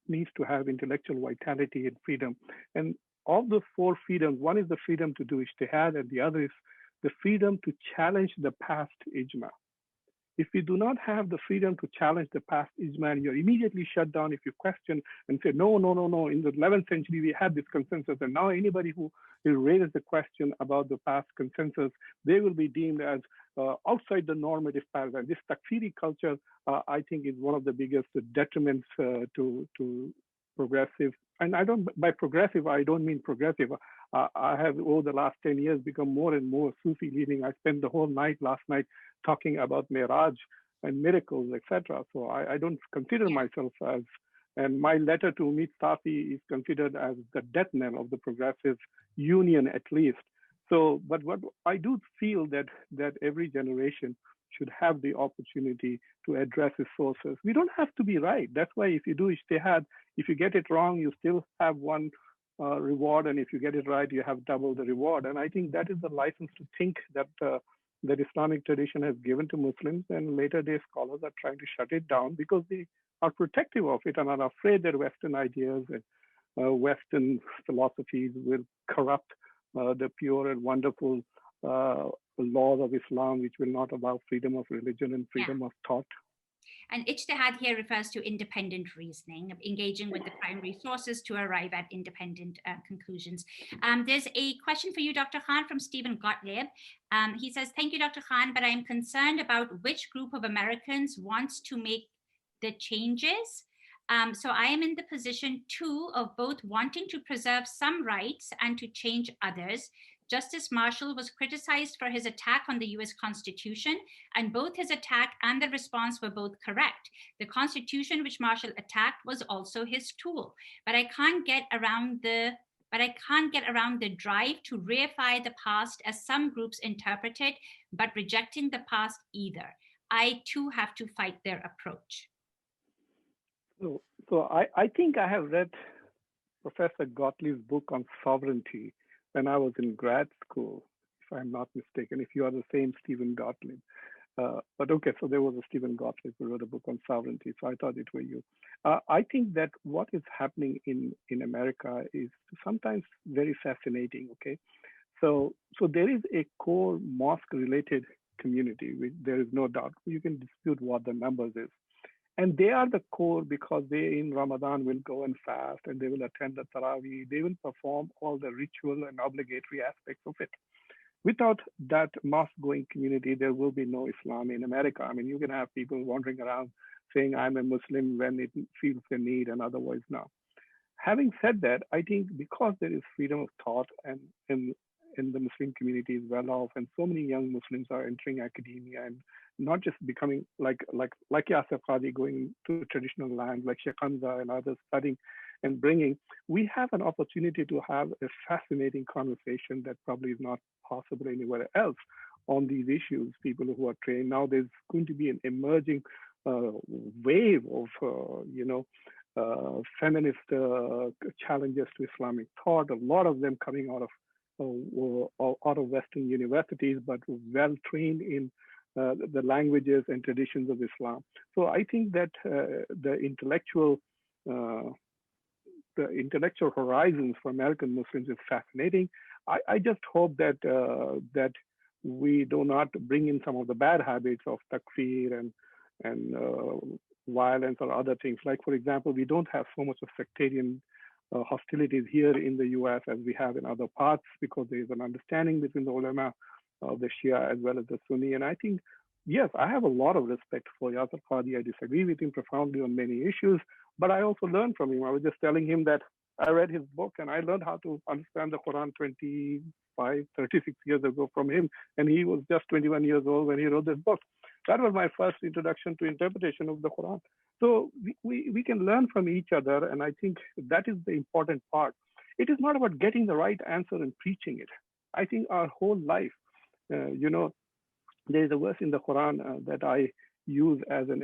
Needs to Have Intellectual Vitality and Freedom. And of those 4 freedoms, one is the freedom to do ijtihad, and the other is the freedom to challenge the past ijma. If we do not have the freedom to challenge the past ijma, you're immediately shut down if you question and say, no. In the 11th century, we had this consensus. And now anybody who raises the question about the past consensus, they will be deemed as outside the normative paradigm. This takfiri culture, I think, is one of the biggest detriments to progressive. And by progressive, I don't mean progressive. I have, over the last 10 years, become more and more Sufi leaning. I spent the whole night last night talking about Miraj and miracles, etc. So I don't consider myself as, and my letter to Umid Safi is considered as the death knell of the progressive union, at least. So, but what I do feel that every generation should have the opportunity to address its sources. We don't have to be right. That's why if you do ijtihad, if you get it wrong, you still have one reward, and if you get it right, you have double the reward. And I think that is the license to think that that Islamic tradition has given to Muslims, and later day scholars are trying to shut it down because they are protective of it and are afraid that Western ideas and Western philosophies will corrupt the pure and wonderful laws of Islam, which will not allow freedom of religion and freedom of thought. And ijtihad here refers to independent reasoning, engaging with the primary sources to arrive at independent conclusions. There's a question for you, Dr. Khan, from Stephen Gottlieb. He says, thank you, Dr. Khan, but I'm concerned about which group of Americans wants to make the changes. So I am in the position too of both wanting to preserve some rights and to change others. Justice Marshall was criticized for his attack on the US Constitution, and both his attack and the response were both correct. The Constitution which Marshall attacked was also his tool, but I can't get around the drive to reify the past as some groups interpret it, but rejecting the past either. I too have to fight their approach. So I think I have read Professor Gottlieb's book on sovereignty when I was in grad school, if I'm not mistaken, if you are the same Stephen Gottlieb. But okay, so there was a Stephen Gottlieb who wrote a book on sovereignty, so I thought it were you. I think that what is happening in America is sometimes very fascinating, okay? So there is a core mosque-related community, which there is no doubt. You can dispute what the numbers is. And they are the core because they in Ramadan will go and fast and they will attend the Taraweeh. They will perform all the ritual and obligatory aspects of it. Without that mosque-going community, there will be no Islam in America. I mean, you can have people wandering around saying, I'm a Muslim when it feels the need and otherwise no. Having said that, I think because there is freedom of thought and the Muslim community is well off, and so many young Muslims are entering academia and not just becoming like Yasir Qadhi going to traditional land, like Sheikh Hamza and others studying and bringing, we have an opportunity to have a fascinating conversation that probably is not possible anywhere else on these issues. People who are trained now, there's going to be an emerging wave of feminist challenges to Islamic thought. A lot of them coming out of Western universities, but well trained in the languages and traditions of Islam. So I think that the intellectual horizons for American Muslims is fascinating. I just hope that we do not bring in some of the bad habits of takfir and violence or other things. Like, for example, we don't have so much of sectarian hostilities here in the US as we have in other parts, because there is an understanding between the ulama of the Shia as well as the Sunni. And I think, yes, I have a lot of respect for Yasir Qadhi. I disagree with him profoundly on many issues, but I also learned from him. I was just telling him that I read his book and I learned how to understand the Quran 36 years ago from him. And he was just 21 years old when he wrote this book. That was my first introduction to interpretation of the Quran. So we can learn from each other. And I think that is the important part. It is not about getting the right answer and preaching it. I think our whole life, there is a verse in the Quran that I use as an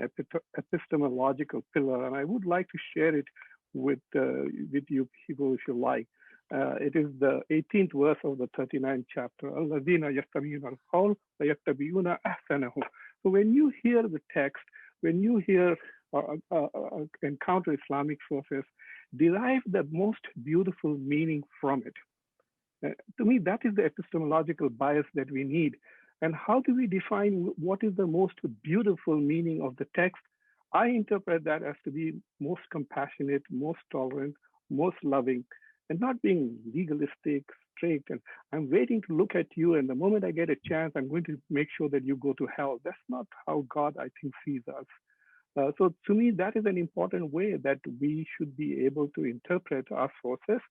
epistemological pillar, and I would like to share it with you people if you like. It is the 18th verse of the 39th chapter. الَّذِينَ يَتَّبِعُونَ الْقَوْلَ وَيَتَّبِعُونَ أَحْسَنَهُ. So when you hear the text, when you hear encounter Islamic sources, derive the most beautiful meaning from it. To me, that is the epistemological bias that we need. And how do we define what is the most beautiful meaning of the text? I interpret that as to be most compassionate, most tolerant, most loving, and not being legalistic, strict. And I'm waiting to look at you, and the moment I get a chance, I'm going to make sure that you go to hell. That's not how God, I think, sees us. So to me, that is an important way that we should be able to interpret our sources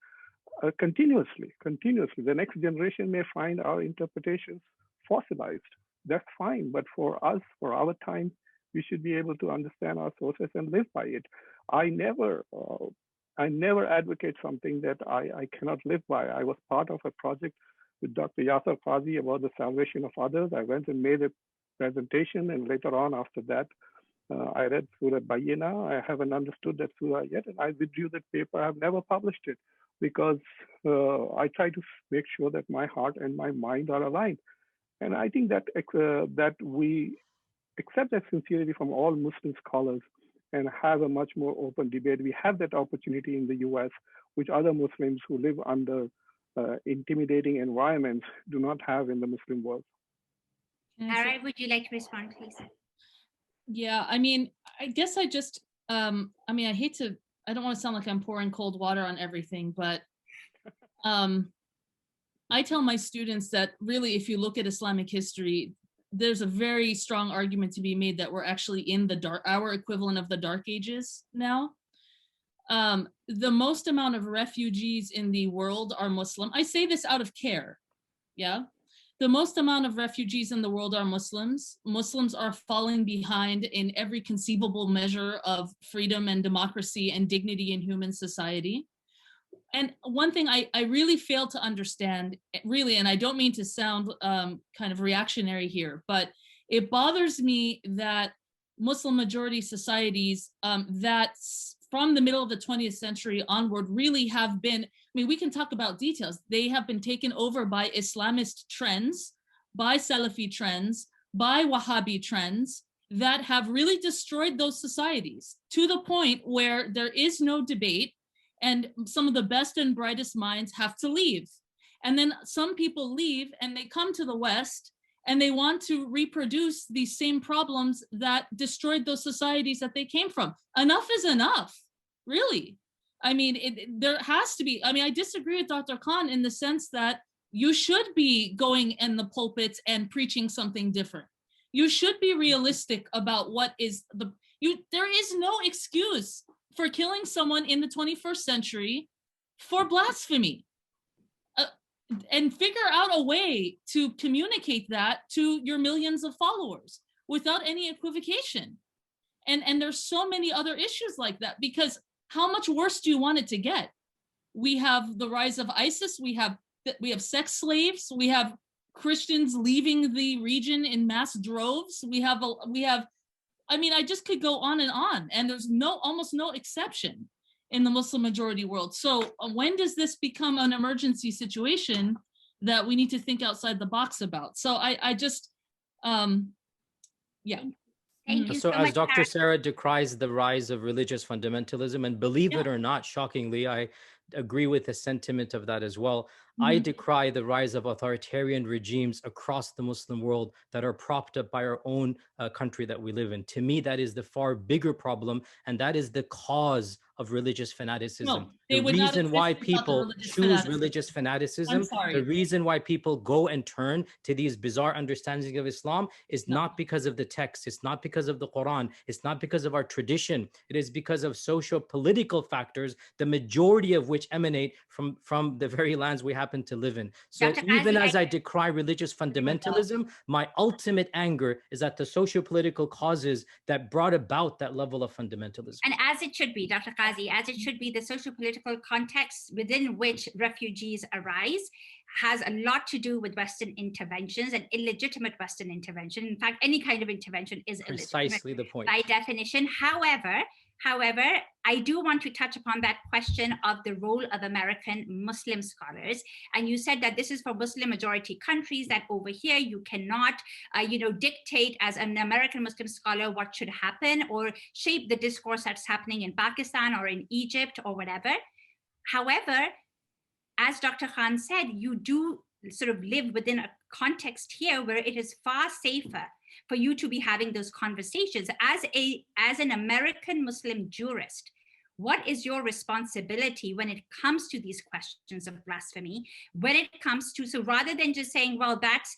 continuously. The next generation may find our interpretations fossilized. That's fine. But for us, for our time, we should be able to understand our sources and live by it. I never advocate something that I cannot live by. I was part of a project with Dr. Yasir Qadhi about the salvation of others. I went and made a presentation, and later on after that, I read Surah Bayyina. I haven't understood that surah yet, and I withdrew that paper. I've never published it because I try to make sure that my heart and my mind are aligned. And I think that that we accept that sincerity from all Muslim scholars and have a much more open debate. We have that opportunity in the US, which other Muslims who live under intimidating environments do not have in the Muslim world. Sarah, would you like to respond, please? Yeah, I mean, I guess I just, I mean, I don't want to sound like I'm pouring cold water on everything, but um, I tell my students that really, if you look at Islamic history, there's a very strong argument to be made that we're actually in the our equivalent of the Dark Ages now. The most amount of refugees in the world are Muslim. I say this out of care. Yeah. The most amount of refugees in the world are Muslims. Muslims are falling behind in every conceivable measure of freedom and democracy and dignity in human society. And one thing I really fail to understand, really, and I don't mean to sound kind of reactionary here, but it bothers me that Muslim majority societies that from the middle of the 20th century onward really have been, I mean, we can talk about details. They have been taken over by Islamist trends, by Salafi trends, by Wahhabi trends that have really destroyed those societies to the point where there is no debate and some of the best and brightest minds have to leave. And then some people leave and they come to the West and they want to reproduce these same problems that destroyed those societies that they came from. Enough is enough, really. I mean, there has to be, I mean, I disagree with Dr. Khan in the sense that you should be going in the pulpits and preaching something different. You should be realistic about what is there is no excuse for killing someone in the 21st century for blasphemy. And figure out a way to communicate that to your millions of followers without any equivocation. And there's so many other issues like that, because how much worse do you want it to get? We have the rise of ISIS, we have sex slaves, we have Christians leaving the region in mass droves, we have I mean, I just could go on, and there's almost no exception in the Muslim majority world. So when does this become an emergency situation that we need to think outside the box about? So I just, yeah. Thank you So so as much, Dr. Sarah. Sarah decries the rise of religious fundamentalism, and believe it or not, shockingly, I agree with the sentiment of that as well. I decry the rise of authoritarian regimes across the Muslim world that are propped up by our own country that we live in. To me, that is the far bigger problem, and that is the cause of religious fanaticism. No, they the would not reason exist why without the people religious choose fanaticism. religious I'm fanaticism, sorry. the reason why people go and turn to these bizarre understandings of Islam is not because of the text, it's not because of the Quran, it's not because of our tradition, it is because of socio-political factors, the majority of which emanate from the very lands we happen to live in. So Dr. even Qazi, as I decry religious fundamentalism, my ultimate anger is at the socio-political causes that brought about that level of fundamentalism. and as it should be, Dr. Qazi, as it should be, the socio-political context within which refugees arise has a lot to do with Western interventions and illegitimate Western intervention. In fact, any kind of intervention is Precisely the point. by definition. However, I do want to touch upon that question of the role of American Muslim scholars. And you said that this is for Muslim majority countries, that over here you cannot, dictate as an American Muslim scholar what should happen or shape the discourse that's happening in Pakistan or in Egypt or whatever. However, as Dr. Khan said, you do sort of live within a context here where it is far safer for you to be having those conversations. As an American Muslim jurist, what is your responsibility when it comes to these questions of blasphemy? When it comes to, so rather than just saying, well, that's,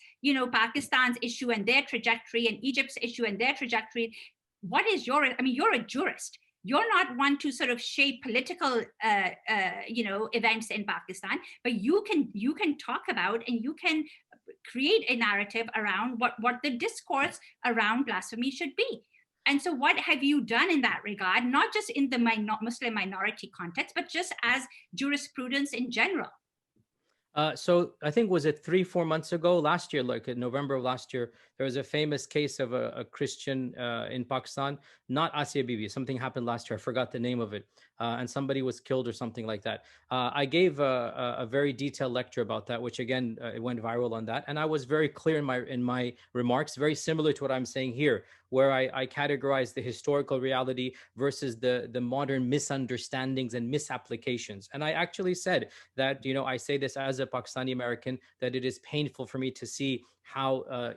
Pakistan's issue and their trajectory and Egypt's issue and their trajectory, what is you're a jurist. You're not one to sort of shape political, events in Pakistan, but you can talk about and you can create a narrative around what the discourse around blasphemy should be. And so what have you done in that regard, not just in the Muslim minority context, but just as jurisprudence in general? So I think, was it 3-4 months ago, last year, like in November of last year, there was a famous case of a Christian in Pakistan, not Asiya Bibi. Something happened last year. I forgot the name of it. And somebody was killed or something like that. I gave a very detailed lecture about that, which again, it went viral on that. And I was very clear in my remarks, very similar to what I'm saying here, where I categorize the historical reality versus the modern misunderstandings and misapplications. And I actually said that, I say this as a Pakistani American, that it is painful for me to see how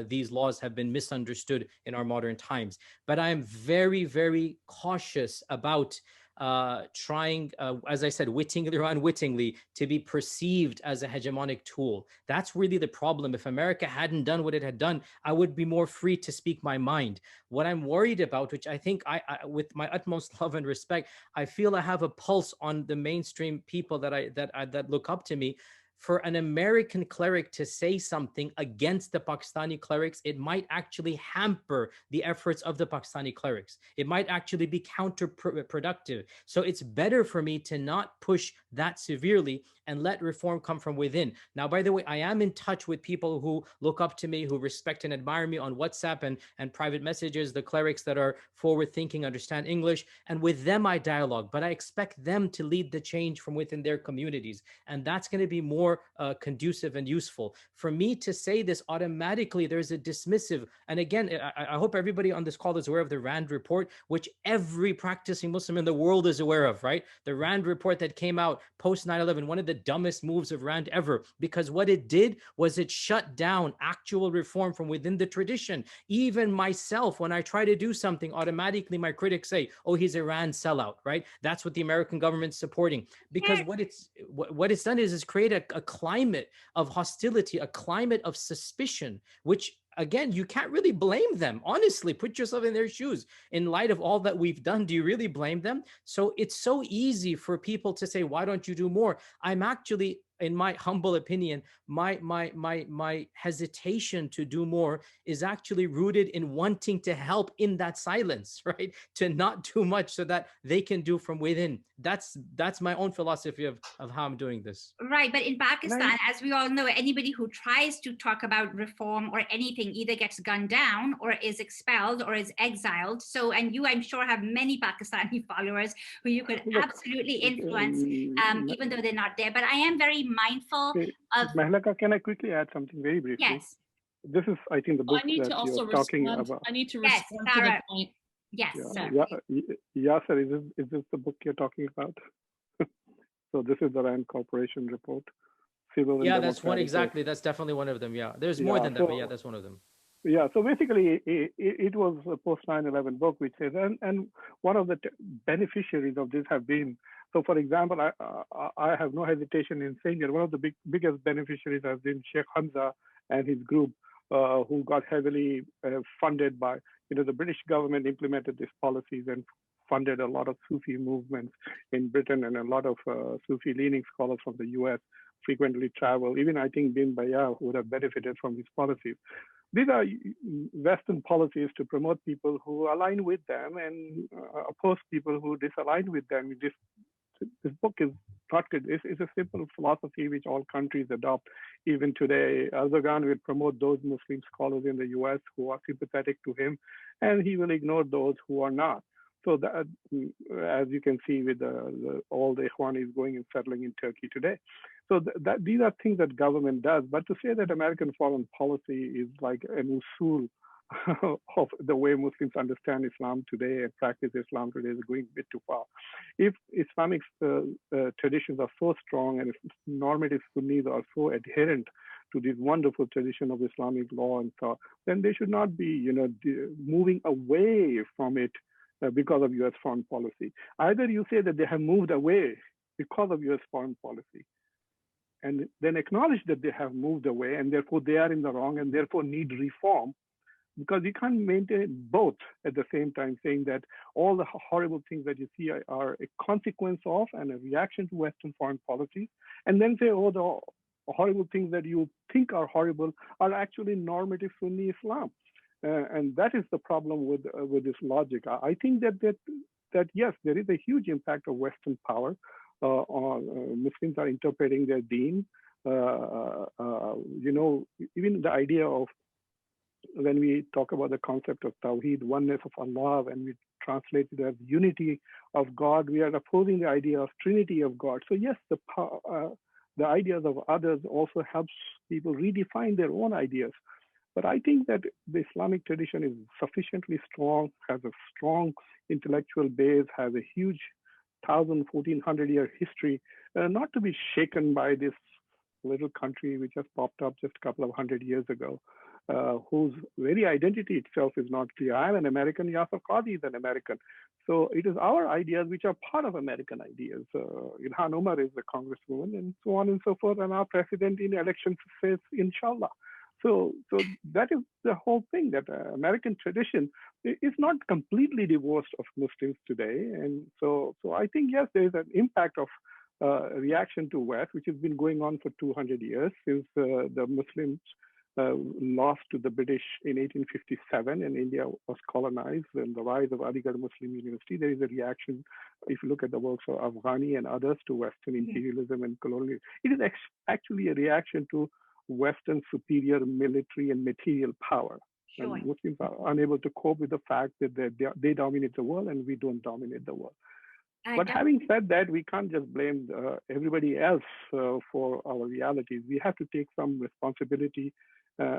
these laws have been misunderstood in our modern times. But I am very, very cautious about trying, as I said, wittingly or unwittingly, to be perceived as a hegemonic tool. That's really the problem. If America hadn't done what it had done, I would be more free to speak my mind. What I'm worried about, which I think I with my utmost love and respect, I feel I have a pulse on the mainstream people that look up to me. For an American cleric to say something against the Pakistani clerics, it might actually hamper the efforts of the Pakistani clerics. It might actually be counterproductive. So it's better for me to not push that severely and let reform come from within. Now, by the way, I am in touch with people who look up to me, who respect and admire me on WhatsApp and private messages, the clerics that are forward thinking, understand English, and with them I dialogue, but I expect them to lead the change from within their communities. And that's going to be more conducive and useful. For me to say this automatically, there's a dismissive, and again, I hope everybody on this call is aware of the RAND report, which every practicing Muslim in the world is aware of, right? The RAND report that came out post 9/11, one of the dumbest moves of RAND ever, because what it did was it shut down actual reform from within the tradition. Even myself, when I try to do something, automatically my critics say, oh, he's a RAND sellout, right? That's what the American government's supporting. Because what it's done is create a climate of hostility, a climate of suspicion, which again, you can't really blame them. Honestly, put yourself in their shoes. In light of all that we've done, do you really blame them? So it's so easy for people to say, why don't you do more? I'm actually, in my humble opinion, my hesitation to do more is actually rooted in wanting to help in that silence, right? To not do much so that they can do from within. That's my own philosophy of how I'm doing this. Right, but in Pakistan, as we all know, anybody who tries to talk about reform or anything either gets gunned down or is expelled or is exiled. So, and you, I'm sure, have many Pakistani followers who you could absolutely influence, even though they're not there. But I am very mindful of... Mehlaka, can I quickly add something very briefly? Yes. This is, I think, the book I need that to also you're talking respond. about. I need to Yes, respond to Sarah. the point. Yes, sir. Yasser, is this the book you're talking about? So this is the RAND Corporation report. Yeah, that's one exactly. That's definitely one of them. Yeah, there's more than that, but yeah, that's one of them. Yeah, so basically, it was a post 9/11 book which says, and one of the beneficiaries of this have been. So, for example, I have no hesitation in saying that one of the biggest beneficiaries has been Sheikh Hamza and his group, who got heavily funded by, the British government implemented these policies and funded a lot of Sufi movements in Britain, and a lot of Sufi-leaning scholars from the US frequently travel. Even I think Bin Bayah would have benefited from these policies. These are Western policies to promote people who align with them and oppose people who disalign with them. This book is not good. It's a simple philosophy which all countries adopt. Even today, Erdogan will promote those Muslim scholars in the US who are sympathetic to him, and he will ignore those who are not. So that, as you can see with all the Ikhwanis going and settling in Turkey today. So these are things that government does. But to say that American foreign policy is like an usul of the way Muslims understand Islam today and practice Islam today is going a bit too far. If Islamic traditions are so strong and if normative Sunnis are so adherent to this wonderful tradition of Islamic law and thought, then they should not be, moving away from it because of U.S. foreign policy. Either you say that they have moved away because of U.S. foreign policy, and then acknowledge that they have moved away and therefore they are in the wrong and therefore need reform, because you can't maintain both at the same time, saying that all the horrible things that you see are a consequence of and a reaction to Western foreign policy, and then say, oh, the horrible things that you think are horrible are actually normative Sunni Islam. And that is the problem with this logic. I think that yes, there is a huge impact of Western power on Muslims are interpreting their deen. Even the idea of, when we talk about the concept of Tawheed, oneness of Allah, and we translate it as unity of God, we are opposing the idea of Trinity of God. So yes, the ideas of others also helps people redefine their own ideas. But I think that the Islamic tradition is sufficiently strong, has a strong intellectual base, has a huge 1,000, 1,400-year history, not to be shaken by this little country which has popped up just a couple of 100 years ago, whose very identity itself is not clear. I'm an American, Yasser Qadhi is an American. So it is our ideas which are part of American ideas. Ilhan Omar is the congresswoman and so on and so forth. And our president in elections says, inshallah. So that is the whole thing, that American tradition is not completely divorced of Muslims today. And so I think, yes, there is an impact of reaction to West, which has been going on for 200 years since the Muslims lost to the British in 1857 and India was colonized, and the rise of Aligarh Muslim University. There is a reaction, if you look at the works of Afghani and others, to Western imperialism and colonialism. It is actually a reaction to Western superior military and material power. Sure. And Muslims are unable to cope with the fact that they dominate the world and we don't dominate the world. But having said that, we can't just blame everybody else for our realities. We have to take some responsibility.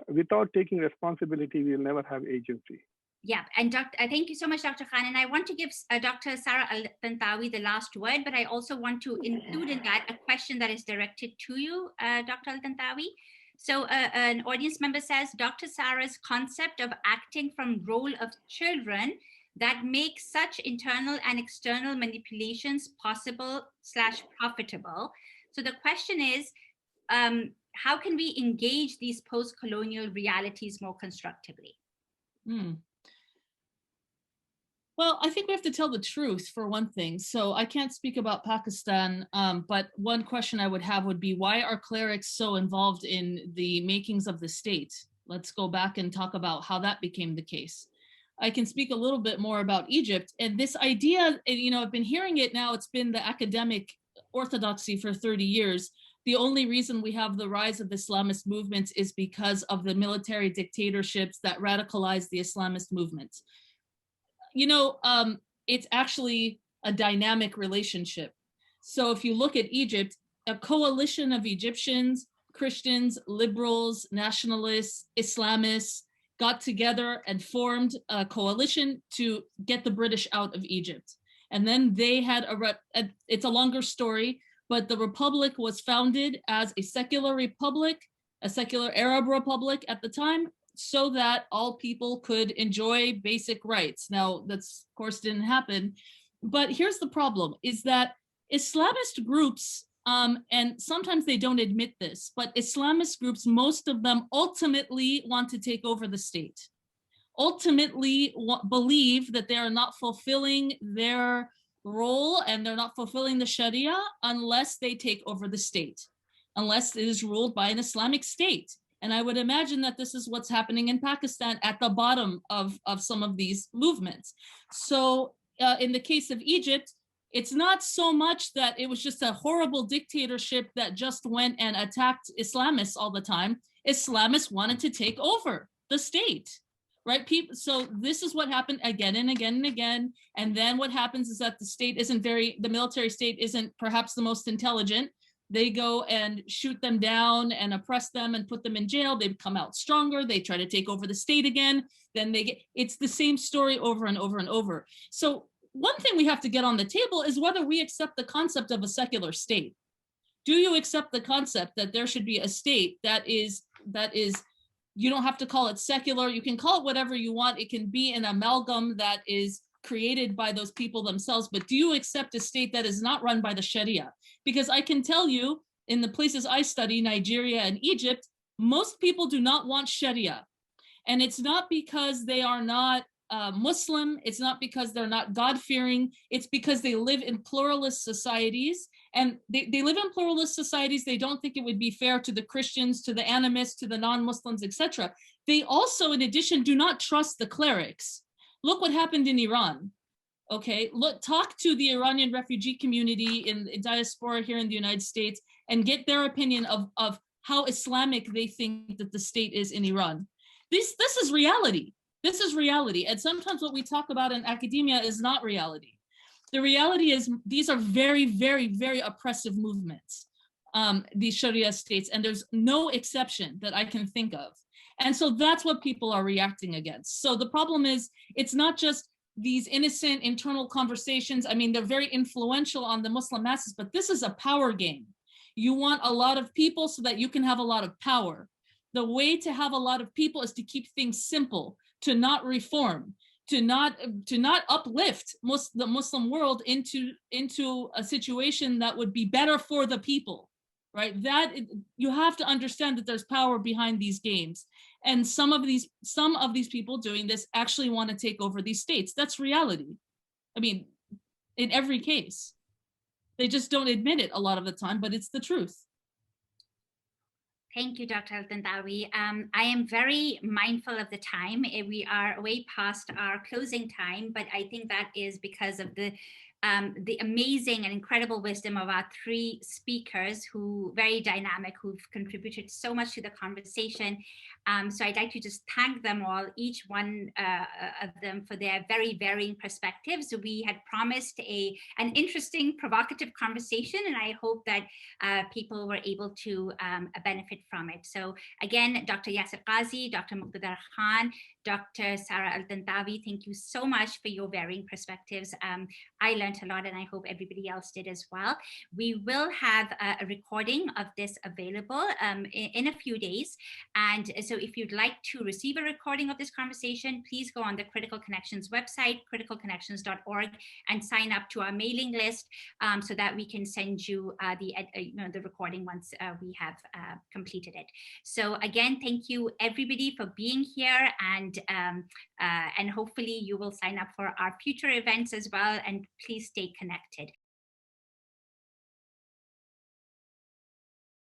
Without taking responsibility, we'll never have agency. Yeah, and thank you so much, Dr. Khan. And I want to give Dr. Sarah Al-Bantawi the last word, but I also want to include in that a question that is directed to you, Dr. Al-Bantawi. So an audience member says, Dr. Sarah's concept of acting from role of children that makes such internal and external manipulations possible/profitable. So the question is, how can we engage these post-colonial realities more constructively? Well, I think we have to tell the truth for one thing. So I can't speak about Pakistan, but one question I would have would be, why are clerics so involved in the makings of the state? Let's go back and talk about how that became the case. I can speak a little bit more about Egypt, and this idea, I've been hearing it now, it's been the academic orthodoxy for 30 years. The only reason we have the rise of Islamist movements is because of the military dictatorships that radicalized the Islamist movements. It's actually a dynamic relationship. So if you look at Egypt, a coalition of Egyptians, Christians, liberals, nationalists, Islamists, got together and formed a coalition to get the British out of Egypt. And then they had it's a longer story, but the republic was founded as a secular republic, a secular Arab republic at the time, so that all people could enjoy basic rights. Now, that's of course didn't happen, but here's the problem, is that Islamist groups, and sometimes they don't admit this, but Islamist groups, most of them ultimately want to take over the state, ultimately believe that they are not fulfilling their role and they're not fulfilling the Sharia unless they take over the state, unless it is ruled by an Islamic state. And I would imagine that this is what's happening in Pakistan at the bottom of some of these movements. So in the case of Egypt, it's not so much that it was just a horrible dictatorship that just went and attacked Islamists all the time. Islamists wanted to take over the state, right? So this is what happened again and again and again. And then what happens is that the military state isn't perhaps the most intelligent. They go and shoot them down and oppress them and put them in jail. They come out stronger. They try to take over the state again. Then it's the same story over and over and over. So one thing we have to get on the table is whether we accept the concept of a secular state. Do you accept the concept that there should be a state that is, you don't have to call it secular, you can call it whatever you want, it can be an amalgam that is created by those people themselves, but do you accept a state that is not run by the Sharia? Because I can tell you, in the places I study, Nigeria and Egypt, most people do not want Sharia. And it's not because they are not Muslim, it's not because they're not God-fearing, it's because they live in pluralist societies, and they live in pluralist societies. They don't think it would be fair to the Christians, to the animists, to the non-Muslims, etc. They also, in addition, do not trust the clerics. Look what happened in Iran. Okay, talk to the Iranian refugee community in diaspora here in the United States and get their opinion of how Islamic they think that the state is in Iran. This is reality. This is reality. And sometimes what we talk about in academia is not reality. The reality is these are very, very, very oppressive movements, these Sharia states, and there's no exception that I can think of. And so that's what people are reacting against. So the problem is, it's not just these innocent internal conversations. I mean, they're very influential on the Muslim masses, but this is a power game. You want a lot of people so that you can have a lot of power. The way to have a lot of people is to keep things simple, to not reform, to not uplift the Muslim world into a situation that would be better for the people, right? That you have to understand that there's power behind these games, and some of these people doing this actually want to take over these states. That's reality. I mean, in every case, they just don't admit it a lot of the time, but it's the truth. Thank you, Dr. Al-Bantawi. I am very mindful of the time. We are way past our closing time, but I think that is because of the amazing and incredible wisdom of our three speakers, who very dynamic, who've contributed so much to the conversation. So I'd like to just thank them all, each one of them, for their very varying perspectives. We had promised an interesting, provocative conversation, and I hope that people were able to benefit from it. So again, Dr. Yasir Qazi, Dr. Muqtada Khan, Dr. Sarah Al-Bantawi, thank you so much for your varying perspectives. I learned a lot, and I hope everybody else did as well. We will have a recording of this available in a few days. And so if you'd like to receive a recording of this conversation, please go on the Critical Connections website, criticalconnections.org, and sign up to our mailing list so that we can send you the recording once we have completed it. So again, thank you everybody for being here, and hopefully you will sign up for our future events as well, and please stay connected.